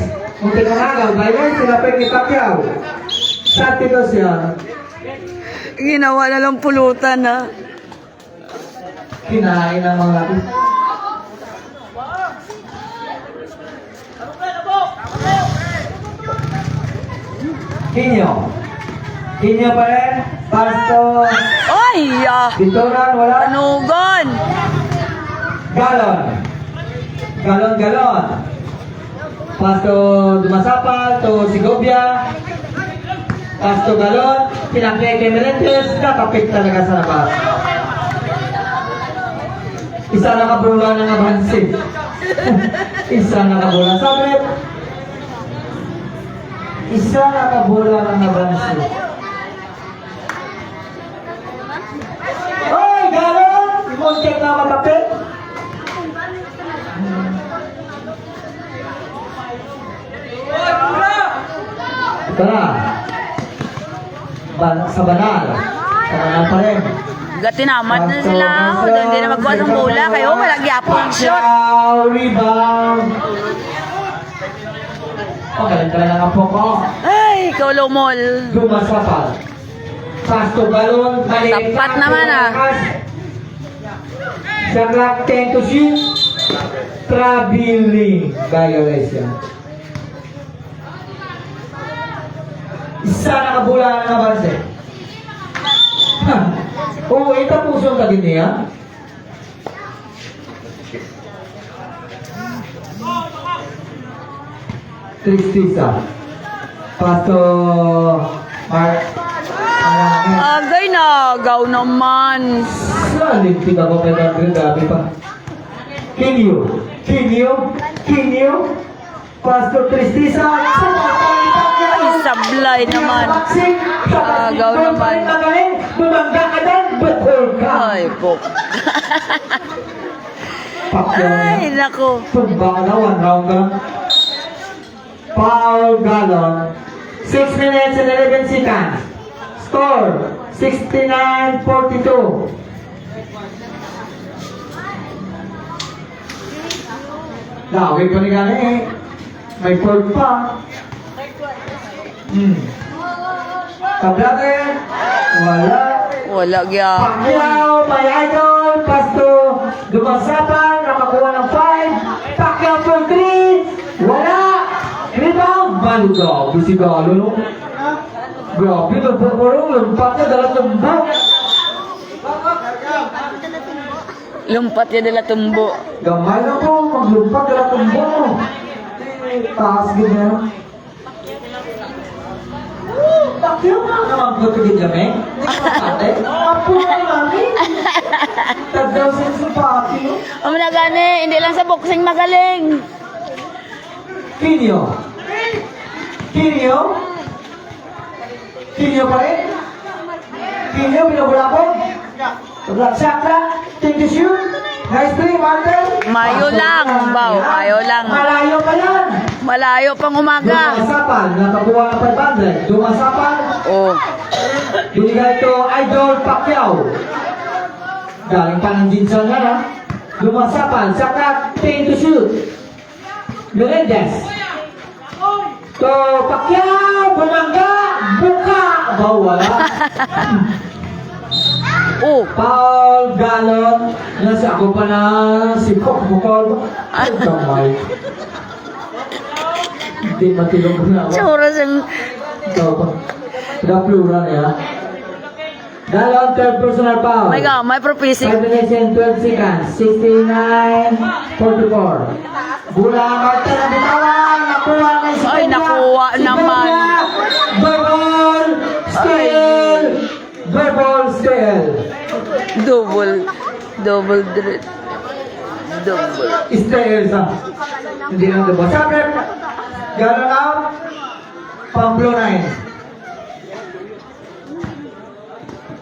Munti ka nagaw. Baines. Sinapit ni Pacquiao. Sa tito siya.
Ginawa na lang pulutan, ha.
Kinain ng mga lapis. Kinyo. Kinyo pa rin. Pasto.
Ay, ah.
Bitoran, wala.
Anugon.
Galon. Galon. Pasto Dumasapal to Segovia. Pasto Galon. Pinakay kay Melendez. Nakapit talaga sa labas. Isa nakabulan ng abansin. Isa nakabulan. Sabi, isa nakabulan ng abansin. Oy, Galon! Muntik na makapit. Ito na. Sa banal. Sa banal pa rin.
Gatinamat na sila. Hindi na magkuha ng bola. Kayo, wala gyapon shot.
Pacquiao, rebound. Oh, galing talaga ng apo ko.
Ay, ikaw lumol.
Dumasapal. Pasto Galon. Maliit
Tapat naman, ah.
Sa clock 10 to shoot. Traveling violation. Isa nakabulan na banse. Oo, ito pusong ka din niya. Tristisa. Pasto Mark.
Agay na, gaw naman.
Saling kita ko kay Andre, gabi pa. Kinyo. Pasto Tristisa.
Ay, sablay naman. Agaw naman.
Bumangga ka dyan, bakol ka.
Ay, po.
Pacquiao na.
Ay, naku.
Tumba ka na, 1 round ka lang. Paul Galon. 6 minutes and 11 seconds. Score, 69-42. Lawig pa ni Gani eh. May fourth pa. Kablate, wala.
Wala gyapon.
Pacquiao, my idol, Pasto, Dumasapan, nakakuha ng 5. Pacquiao for 3. Wala. Rebound. Balo grabe si Galo, no? Grabe, nagpaparong lampat na dala tumbok.
Lumpat niya nila tumbo.
Gamay na po, maglumpat dala tumbok. Taas ganyan. Pacquiao nga naman pagkagin kami. Hindi ko mapate. Apo na mami. Tagdaw sa simpati, no?
Ang na gani, hindi lang sa boxing magaling.
Kinyo pa rin? Kinyo, binabula ko? Black chakra? Take the shoot. Nice play, Martin.
Mayo lang, Bao. Mayo lang.
Malayo pa yan.
Malayo pang umaga.
Dumasapan, nakakuha ng 500. Dumasapan,
Oh.
binigay ito Idol Pacquiao. Galing pa ng Jinson yan, ha? Dumasapan, saka take the shoot. Melendez. To Pacquiao, bumangga, buka. Wala.
Oh.
Paul Galon. Nasa ako pa na si Pop Bukol. Ay, kamay. Hindi matilog na ako.
Tsura siyang...
Ikaw pa. The plural niya. Galon, third personal foul.
My God, may propisi.
5 minutes and 12 seconds. 69-44. Bulang Martin ang bitawan. Nakuha na si
Ay,
Peña.
nakuha
Si
naman.
Peña. Verbal steal. Verbal steal.
Double double.
Steal sa. Hindi na diba? Sabi, Galon out. Pamplona 9.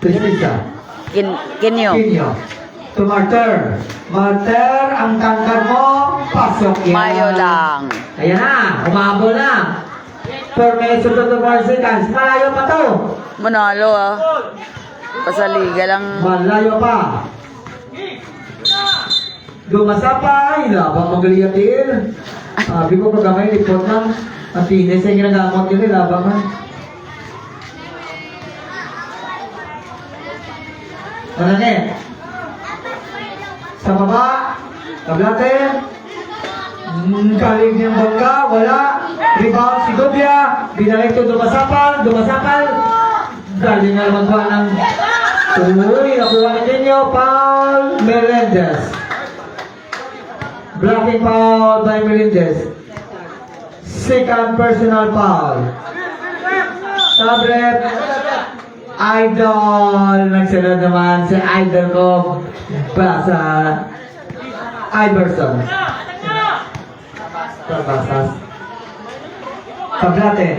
Trisisa.
Kinyo.
Kinyo. To Marter. Marter, ang tangkad mo, pasok yan.
Mayo lang.
Ayan na, umabol na. 4 minutes to 24 seconds. Malayo pa to.
Manalo ah. Pasaliga lang.
Malayo pa. Dumasapay, labang magaliyatin. Sabi ko pagkamay, lipot lang. Ang tinis ay ginagamot yun, labang man. Manangin. Sa baba, tablate. Kalig niyang bangka, wala. Rebound si Gobia. Binalik to dumasapal. Galing na naman ba ng tuloy. Nakuha na ninyo. Paul Melendez. Blocking foul by Melendez. Second personal foul. Tablet. Idol. Nagsunod naman si idol ko para sa Iverson. Terbasas. Tablate.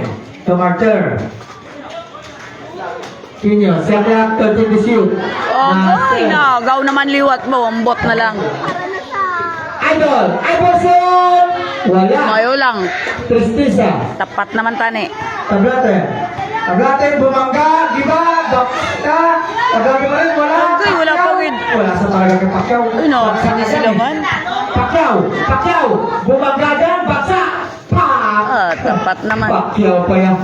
Tomarter. Kinyo. Set up. 13 to shoot.
Okay na. Gaw naman liwat mo. Ambot na lang.
Idol. Iverson. Wala.
Mayo lang.
Tristisa.
Tapat naman tani.
Tablate. Tablate. Bumangga. Diba? Bakta. Tablate pa rin. Wala.
Okay, wala pa rin.
Wala sa talaga kay Pacquiao.
Uy, no. Sige sila man.
Pacquiao. Bumangga dyan. Baksa. Pa.
Tapat naman.
Pacquiao pa yan.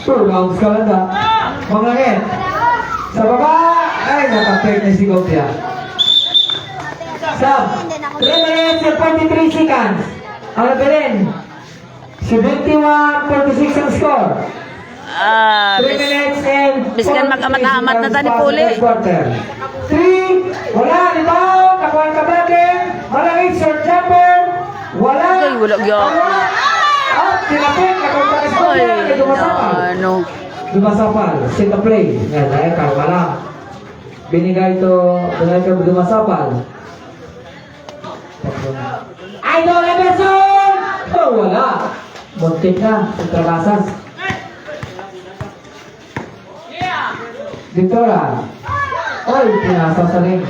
2 rounds ka lang na. Manglangin. Sa baba. Ay, nakapeg na si Gopia. Sab. 3 minutes and 43 seconds. Ang nabilin. 71-46 ang score. 3 minutes and
Biskan mag-amat-amat na tani puli.
3. Wala. Rebound. Nakuha ka bracket. Malangit. Short jumper. Wala.
Ay, wala gyud.
At tinapit. Nakuha ka na score.
Ay,
Dumasapal.
ano.
Dumasapal. Set the play. Yan. Ay, kalma lang. Binigay ito. Dumasapal. Idol Emerson! Oh, wala. Muntik na. Ultrabasas. Victoria. Oy, pinasa sa ring.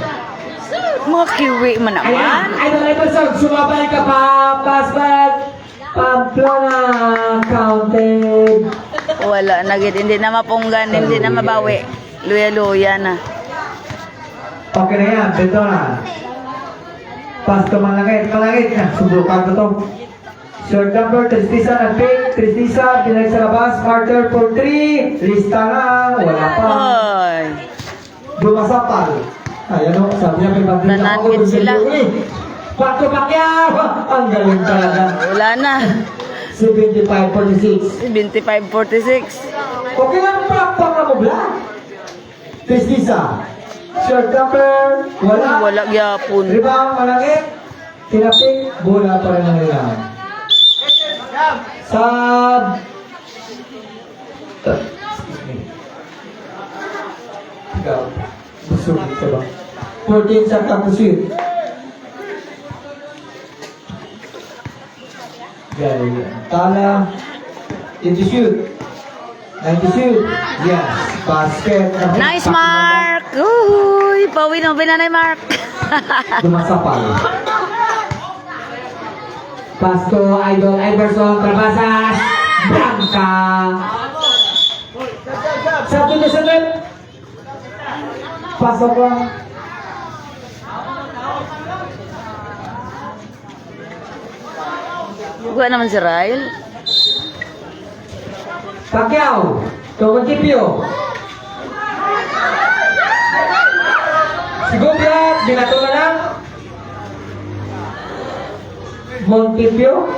Mga kiwi man
Ayan.
naman.
Idol Emerson, sumabay ka pa. Pass back. Pamplona. Counted.
Wala na gid. Hindi na mapunggan. Hindi na mabawi. Luya-luya na.
Okay na yan. Victoria. Pass to Malangit. Malangit. Subukan ko to. Short number, Tristisa na pick. Tristisa, binalik sa labas. Marter for 3. Lista na. Wala pa.
Ay.
Dumasapal. Ayan o, sabi niya may batid
Nanakit sila.
Pato Pacquiao! Ang galing talaga.
Wala na.
75-46.
25-46.
Okay lang, pakpak na mo, Black. Tristisa. Short number. Wala.
Wala gyapon.
Rebound, Malangit. Tinapik. Bola pa rin ang rebound. Sab. Excuse me. Ikaw. Busog dito ba? 14 sa kapusit. Gaya. Tala. In the shoot. 90 shoot. Yes. Basket.
Nice mark. Uhuy. Uy, pauwi na binanay Mark.
Dumasapal. Pasto, Idol, Iverson, Trabasas, Blanca. Satu na sa net. Pasok lang.
Buka naman si Ryle.
Pacquiao, Tomontipio. Si Gobra, binato na lang. Montipio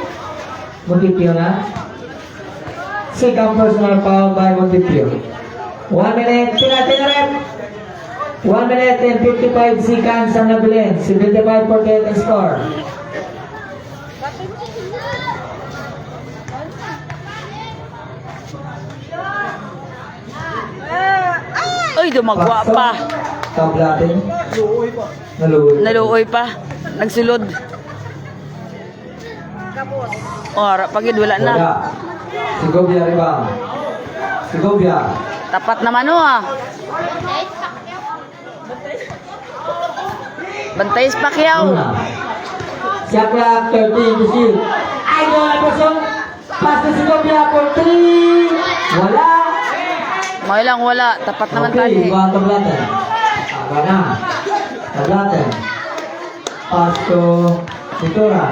na. Second personal foul by Montipio. 1 minute, pinati na rin. 1 minute and 55 seconds ang nabilin. 75-48 ang score.
Uy, dumagwa pa.
Tablatin. Naluhod.
Naluoy pa. Nagsulod. Ora, pagid wala na.
Wala. Si Gobia rebound. Si Gobia.
Tapat naman o ah. Bantay sa Pacquiao.
Una. Siakla 13 to shoot. Idol Iverson. Pass to si Gobia for 3. Wala.
May lang wala. Tapat naman tayo
Okay,
eh.
buwan tablatin. Aga na. Tablatin. Pass to Vitora.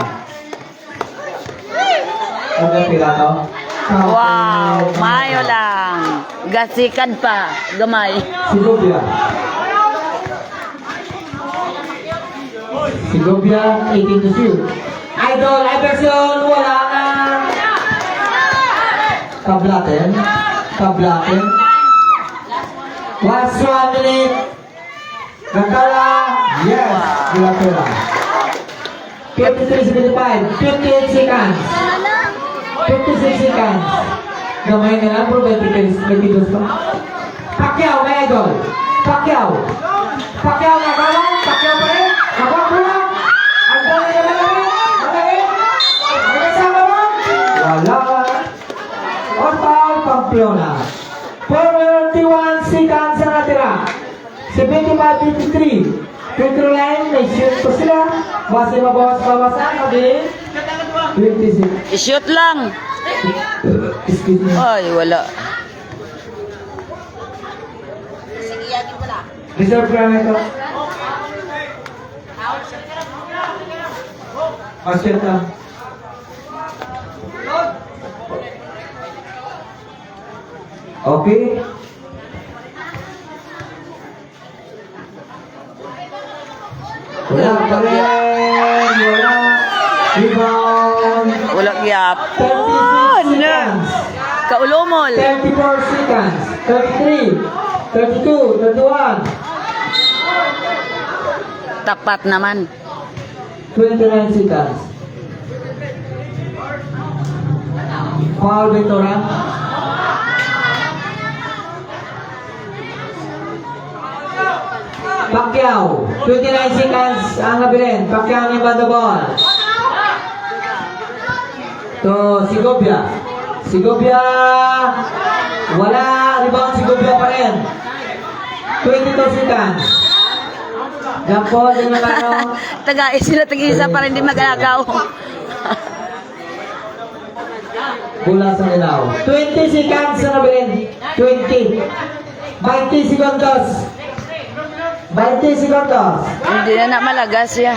Ano pila to?
Wow, mayo lang. Gasikan pa. Gamay.
Si Gobia. Si Gobia, 18 to shoot. Idol, Iverson, wala na. Tablatin. Tablatin. Last 1 minute. Gantala. Yes. Gila-gila. 53-75. 58 seconds. 56 seconds. Gamay na lang bro, 22 pa. Pacquiao, may idol. Pacquiao. Pacquiao na kawan. Pacquiao pa rin. Nakuha ko lang. Ang dami na malaki. Malaki. Magkasama mo. Wala. On foul, Pamplona. 41 seconds ang natira. 75-53. Free throw line, may shoot po sila. Base mabawas-bawasan. Mabilis. 26.
I-shoot lang.
Excuse me.
Ay, wala.
Reserve ka na ito. Basket na. Okay. Wala pa rin. Wala. Rebound.
Wala gyap.
36
Oh, no.
seconds.
Kaulomol.
34 seconds. 33. 32. 31.
Tapat naman.
29 seconds. Foul Victoria. Pacquiao. 29 seconds ang nabilin. Pacquiao ni the ball. To Sigobia. Sigobia. Wala. Rebound Sigobia pa rin. 22 seconds. Jump ball din naman ano.
Sila tag-isa para hindi mag-alagaw.
Bola sa nilaw. 20 seconds na nabilin. 20. 20 segundos. 20 segundos.
Hindi na malagas siya.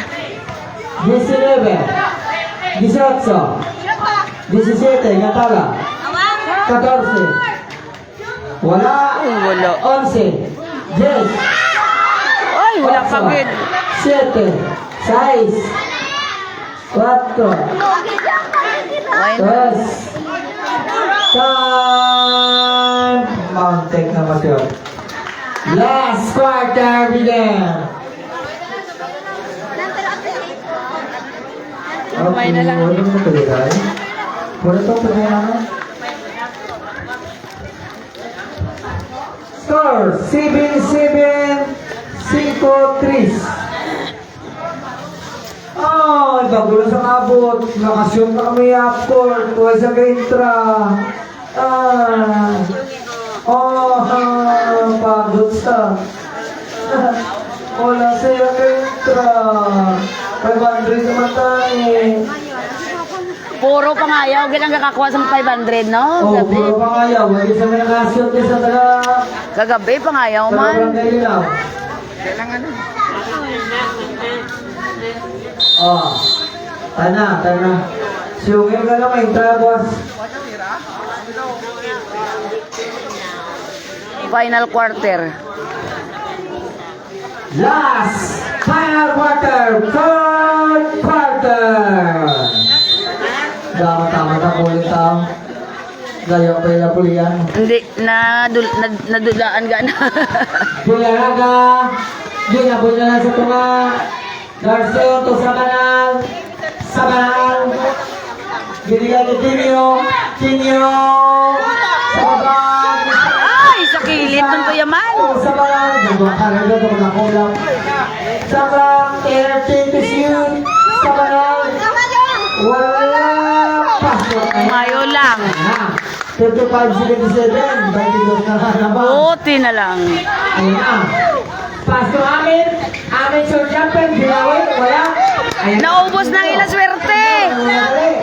19. 18. 17. Gatala. 14. Wala.
Uy, wala.
11. 10.
Ay, wala pagid.
7. 6. 4.
Why na?
3. Time! Mountain na masyod. Last quarter begin.
May na lang.
Wala mo na tuloy. Wala ito tuloy naman. Score 7-7 5-3. Oh, bago lang sa abot. Nakasyon na kami upcourt. Tuway sa Gaintra. Oh, pagod sa. Wala siya kontra. 500 naman tayo.
Puro pangayaw, gilang kakakuha sa 500, no?
Oh,
Gabi.
puro pa kaya. Wagi sa mga nasyon sa taga...
Kagabi, pangayaw
Taga
man.
Barangay Lilaw. Oh. Tana. Siyungin ka naman, boss.
Final quarter.
Last final quarter, third quarter. Tama po ulit tao. Gaya pa yung pulian.
Hindi, nadulaan ka na.
Bularaga, ginabon na sa tunga. Garcio to sa kanal. Binigyan ni Tinyo. Sa babag.
Ay, sa kilid nun to yaman.
Sa babag. Nagwa ka rin doon kung nakulang. Sa babag, entertain to shoot. Sa kanal. Wala. Pasok.
Mayo lang.
55-77. 22 na ba?
Buti na lang.
Ayan na. Pasok amin. Amin short jumper. Bilawin. Wala. Ayan na.
Naubos ng ilang swerte.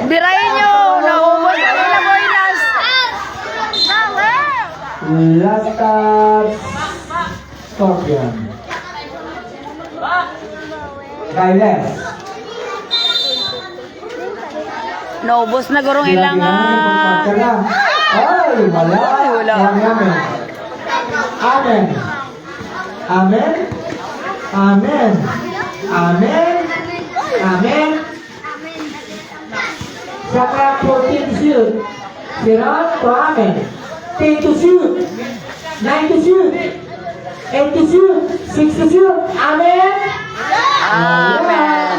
Birayin nyo. Naubos ng ilang boynas.
Last touch. Scorpion. Kailes.
Naubos na gurong ilang
Ay, wala.
Ay, wala.
Amen. Saka 14 shoot. Siron to amen. 10 to shoot. 9 to shoot. 8 to shoot. 6 to shoot. Amen.
Amen.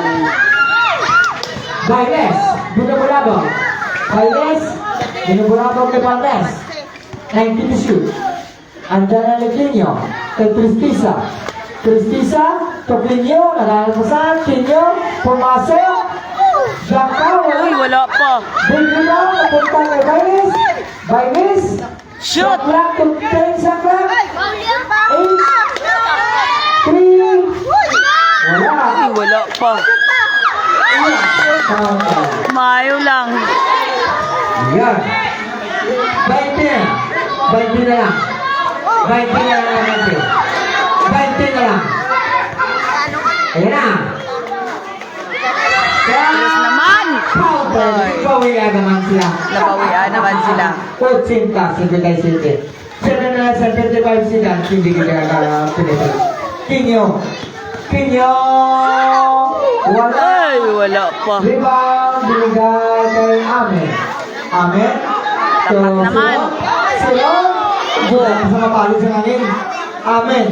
Bailes, binubulabog. Bailes, binubulabog kay Bandes. 19 to shoot. Andiyan na Lequinio, kay Tristisa. Tristisa, to Quinio, nagalapasan. Quinio, pumasok. Jaka,
Uy,
wala.
wala pa.
Bigla, napunta kay Bailes. Bailes,
Shoot!
clock to 10 sa clock. 8, 3, wala.
Uy, wala pa. Mayo lang.
Yan. 20 na lang. 20 na lang. 20 na lang. Ayan na.
Bilis naman.
Pawian naman sila.
Nabawian naman sila.
80, sige tayo sige. 7 na 75 sila. Hindi kita pinito. Kinyo. Wala.
Ay, wala pa.
Rebound, binigay kay Amen. Amen.
Tapat naman.
Sila. Wala sa mapalit sa nganin. Amen.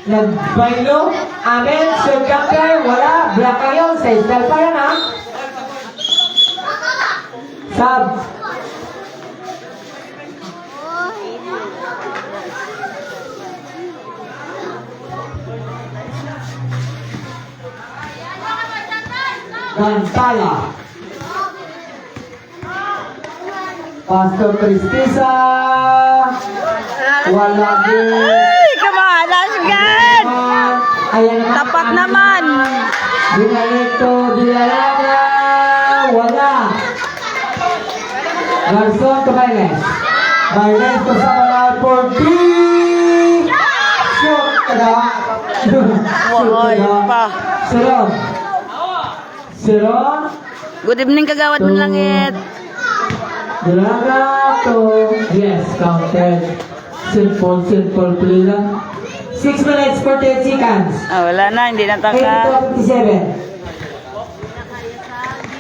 Nagbaylo. Amen. Sugak kayo. Wala. Black kayo. Sa style pa yan, ha? Sab. Gantala. Pastor Tristisa. Wala din.
Ay, kamalas gan.
Ayan naman.
Tapat naman.
Dinalito, dinalaga. Wala. Garson to Bailes. Bailes to sa mga 40. Shoot kada.
Wala pa.
Siron.
Good evening, kagawad ng langit.
Dalaga to. Yes, counted. Simple play lang. 6 minutes 48 seconds.
Ah, wala na, hindi na taka.
8:57.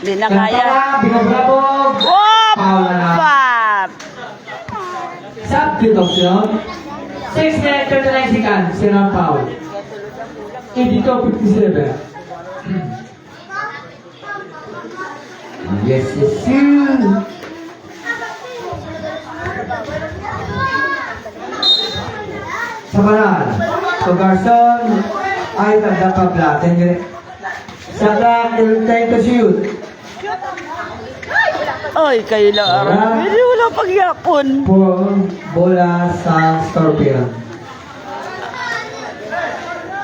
Hindi na kaya.
Binabrabog.
Wop!
Foul na.
Pap!
Substitution. 6 minutes 39 seconds. Siron foul. 82:57. Yes. Samaran. So Garson ay nagdakablatin yun. Saka time to shoot.
Ay, kayo lang araw. Hindi wala pagyapon.
Bola sa Scorpion.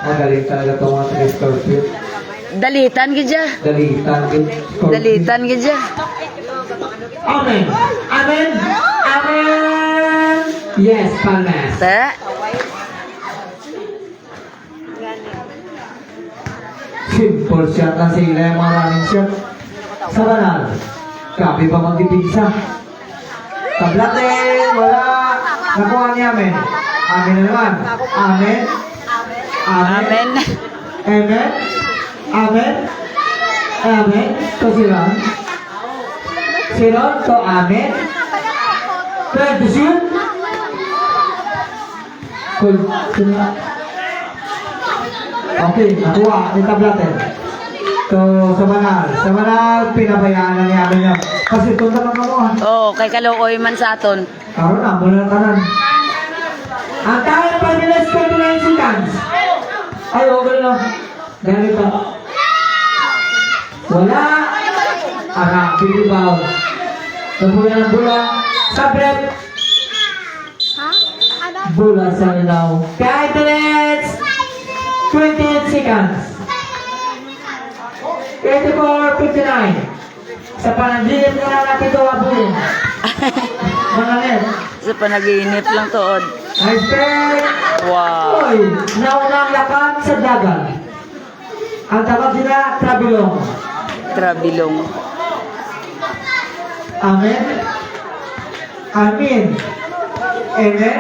Magaling talaga itong mga Scorpio.
Dalitan gidya.
Dalitan. Scorpio.
Dalitan gidya.
Amen. Amen. Amen. Yes, Palmas.
Ta.
Simple shot lang sila yung mga running shot. Sa banal. Grabe pa magdipinsa. Tablate, wala. Nakuha niya, amen. Amen na naman. Amen.
Amen.
Amen. Amen. Amen. To si Ron. Si Ron to amen. Third to shoot. Cool. Okay, nakuha. May tablate. So, sa banal, pinabayaan na niya amin yun. Kasi ito na lang ako.
Oh, kay kaluoy man sa aton.
Karoon na, mula na tanan. Ang tayo na pa nila is 29 seconds. Ay, okay na. Ganito. Wala. Ara, bilibaw. Nabuya ng bula. Sabret. Bula sa ilaw. 5 minutes. 28 seconds. 24:59. Sa panaginip na lang natin ito abulin. Mga net.
Sa panaginip lang tuod.
Nice break.
Wow.
Oy, naunang lakad sa dagat. Ang tawag nila, trabilong.
Trabilong.
Amen. Amen. Amen.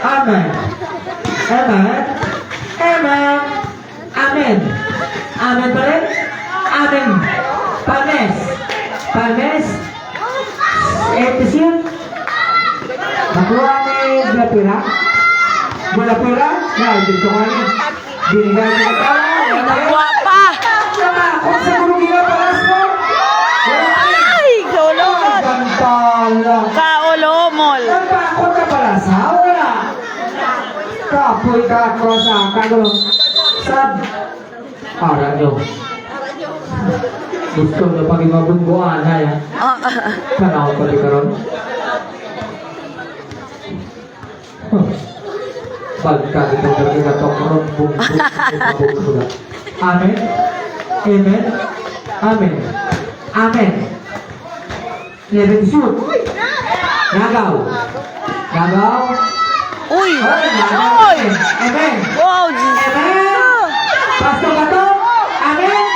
Amen. Amen. Amen. Amen. Amen pa rin? Amen. Palmes. Palmes. Episode. Nakuha ni Bulapira. Bulapira. Ya, dito ko rin. Binigay ko na tao.
Nagwapa.
Kung sa gulong paras mo.
Ay, kaulomol.
Gantala.
Kaulomol.
Nagpakot ka pala sa wala. Kapoy ka ako sa kagulong. Sab. Para nyo. Gusto nyo pag imabungguan na yan. Kanao pa di karon. Balikan ito dari katong ron bungguan. Amen. Amen. Amen. Amen. Never to shoot. Nagaw. Nagaw.
Uy.
Oy, nagaw.
Uy.
Amen.
Wow, Jesus.
Amen. Pasto ka to? Amen?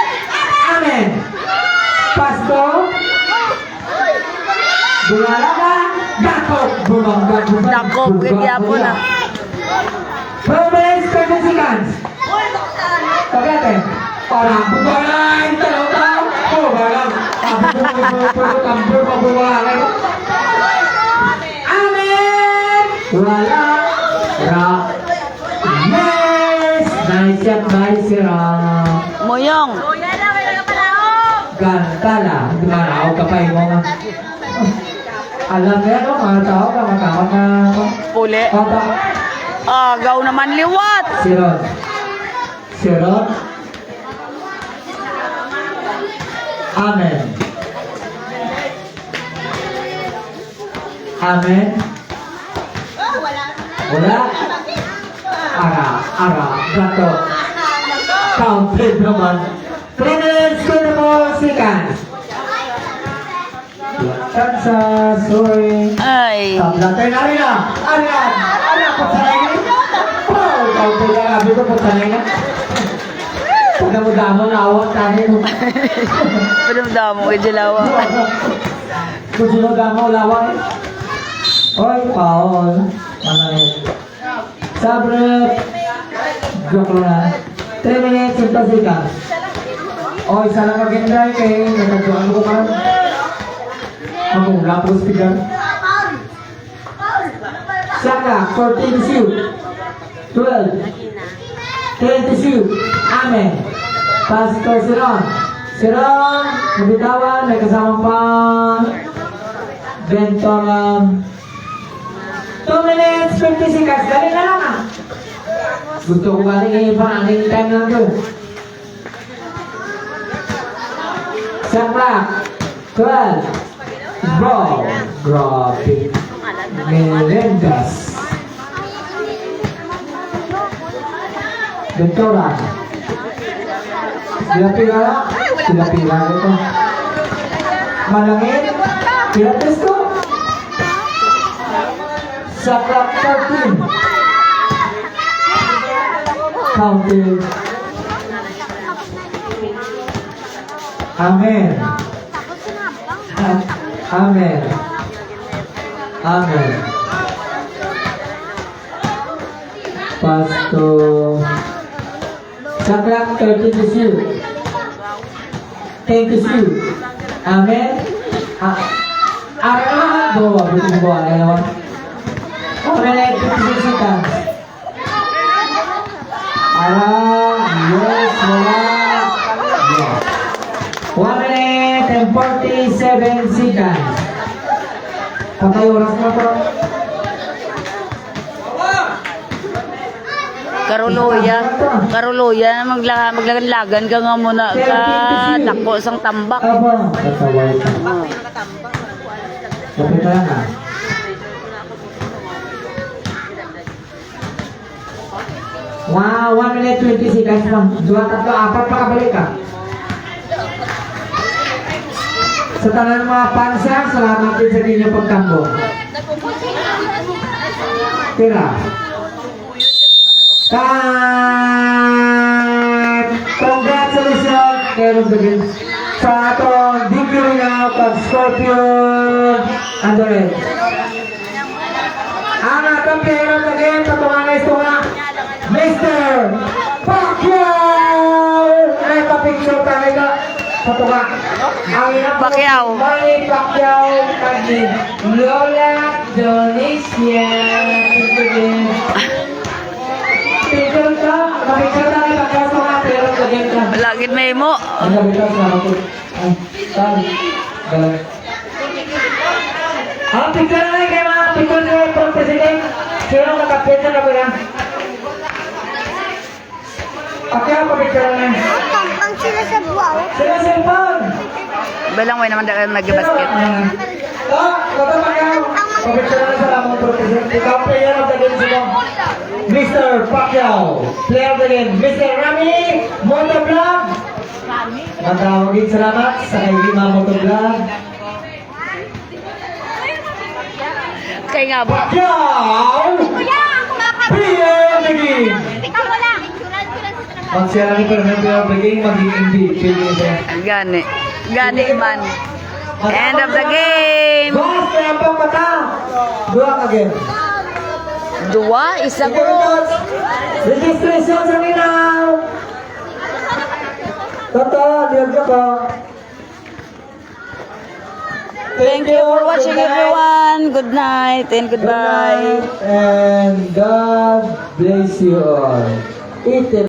Amen. Pasto? Bulala ka? Dakok! Bumangga, bumangga.
Dakok, hindi ako na.
Progress 30 seconds. Pagkate. Para bubalay, talaw ka. Bubalay. Kampur pa bubalay. Amen. Wala. Ra. Yes. Nice shot by Sira.
Moyong.
Gantala. Hindi maraw ka pa mo. Alam niya no, mga tao ka matakot na.
Puli.
Kata.
Agaw naman liwat.
Sirot. Sirot. Amen. Amen. Wala. Ara. Gato. Counted naman. 3 minutes, 24 seconds. Kansa, sorry.
Ay.
Tablatay na rin ah. Ayan, pagsanay na. Oh, counted na. Sabi ko pagsanay na. Huwag na mo damo na awat tayo.
Pinamdamo kay Jilawa.
Kung sino damo, lawak eh. Oy, Paul. Mangalit. Sabrep. Joke na. 3 minutes, 10 seconds. Oy, sana mag-enjoy kayo. Nagkaguan ko ka. Mag-ula po speaker. Saka, 14 to shoot. 12. 10 to shoot. Amen. Pass to si Ron. Si Ron, nabitawan, may kasama pa Bentong 2 minutes, 50 seconds. Dali na lang ah. Gusto ko galing aning time lang doon. Sakla. 12. Ball. Grabe. Melendez. Bentoran. Sila pira ito. Malangit. Pira testo. Saklap 13. Counted. Amen. Amen. Amen. Pastor. Saklap 13 is you. Thank you. Amen. Arahan bawa betul bawa ya. Amen. Kita Arah, yes, wala. Yes. 1 minute and 47 seconds. Patay oras na po.
Karuluya, maglagan ka nga muna ka dako sang tambak.
Apa? Kataway ka. Kapit na lang ha. Wow, 1 minute 20 seconds lang. 2, 3, 4 pakabalik ka. Sa tanan mga pansa, salamat din sa inyong pagtambo. Tira. Congratulations, Keros Begin. Sa atong degree na pag-Scorpion Android. Ang atong Keros Begin, patungan ito nga, Mr. Pacquiao! Ay, pa-picture talaga. Patungan. Ang inang
Pacquiao.
Manny Pacquiao kagi Lola Donicia. Picture ka, pa-picture tayo, pagkas mga Keros Begin ka.
Lagid may mo.
Ang gabitan sa ako. Ay, saan? Galang. Ang picture na kayo mga picture na kayo, President. Sino nakapicture na ba yan? Pacquiao, pa-picture na.
Ang sila sa buwaw.
Sila cellphone!
Balang way naman dahil mag-basket.
Kata Pacquiao, pa-picture na sa lamang President. Ikaw player of the game sila. Mr. Pacquiao, player of the game. Mr. Rami Motovlog. Matawagin salamat sa kay Lima Motovlog.
Kaya nga ba?
Pacquiao!
Kuya, ako makakapit.
Player of the game!
Ikaw wala. Ituran ko lang sa trabaho.
Pag siya lang ito ng player of the game, magiging MVP.
Gani. Gani man. End of the game.
Boss, kaya po mata. Dua ka game.
2, isa ko.
Registration sa Minaw. Totoo, diyan ka po.
Thank you for watching everyone. Good night and goodbye.
And God bless you all. Eat it.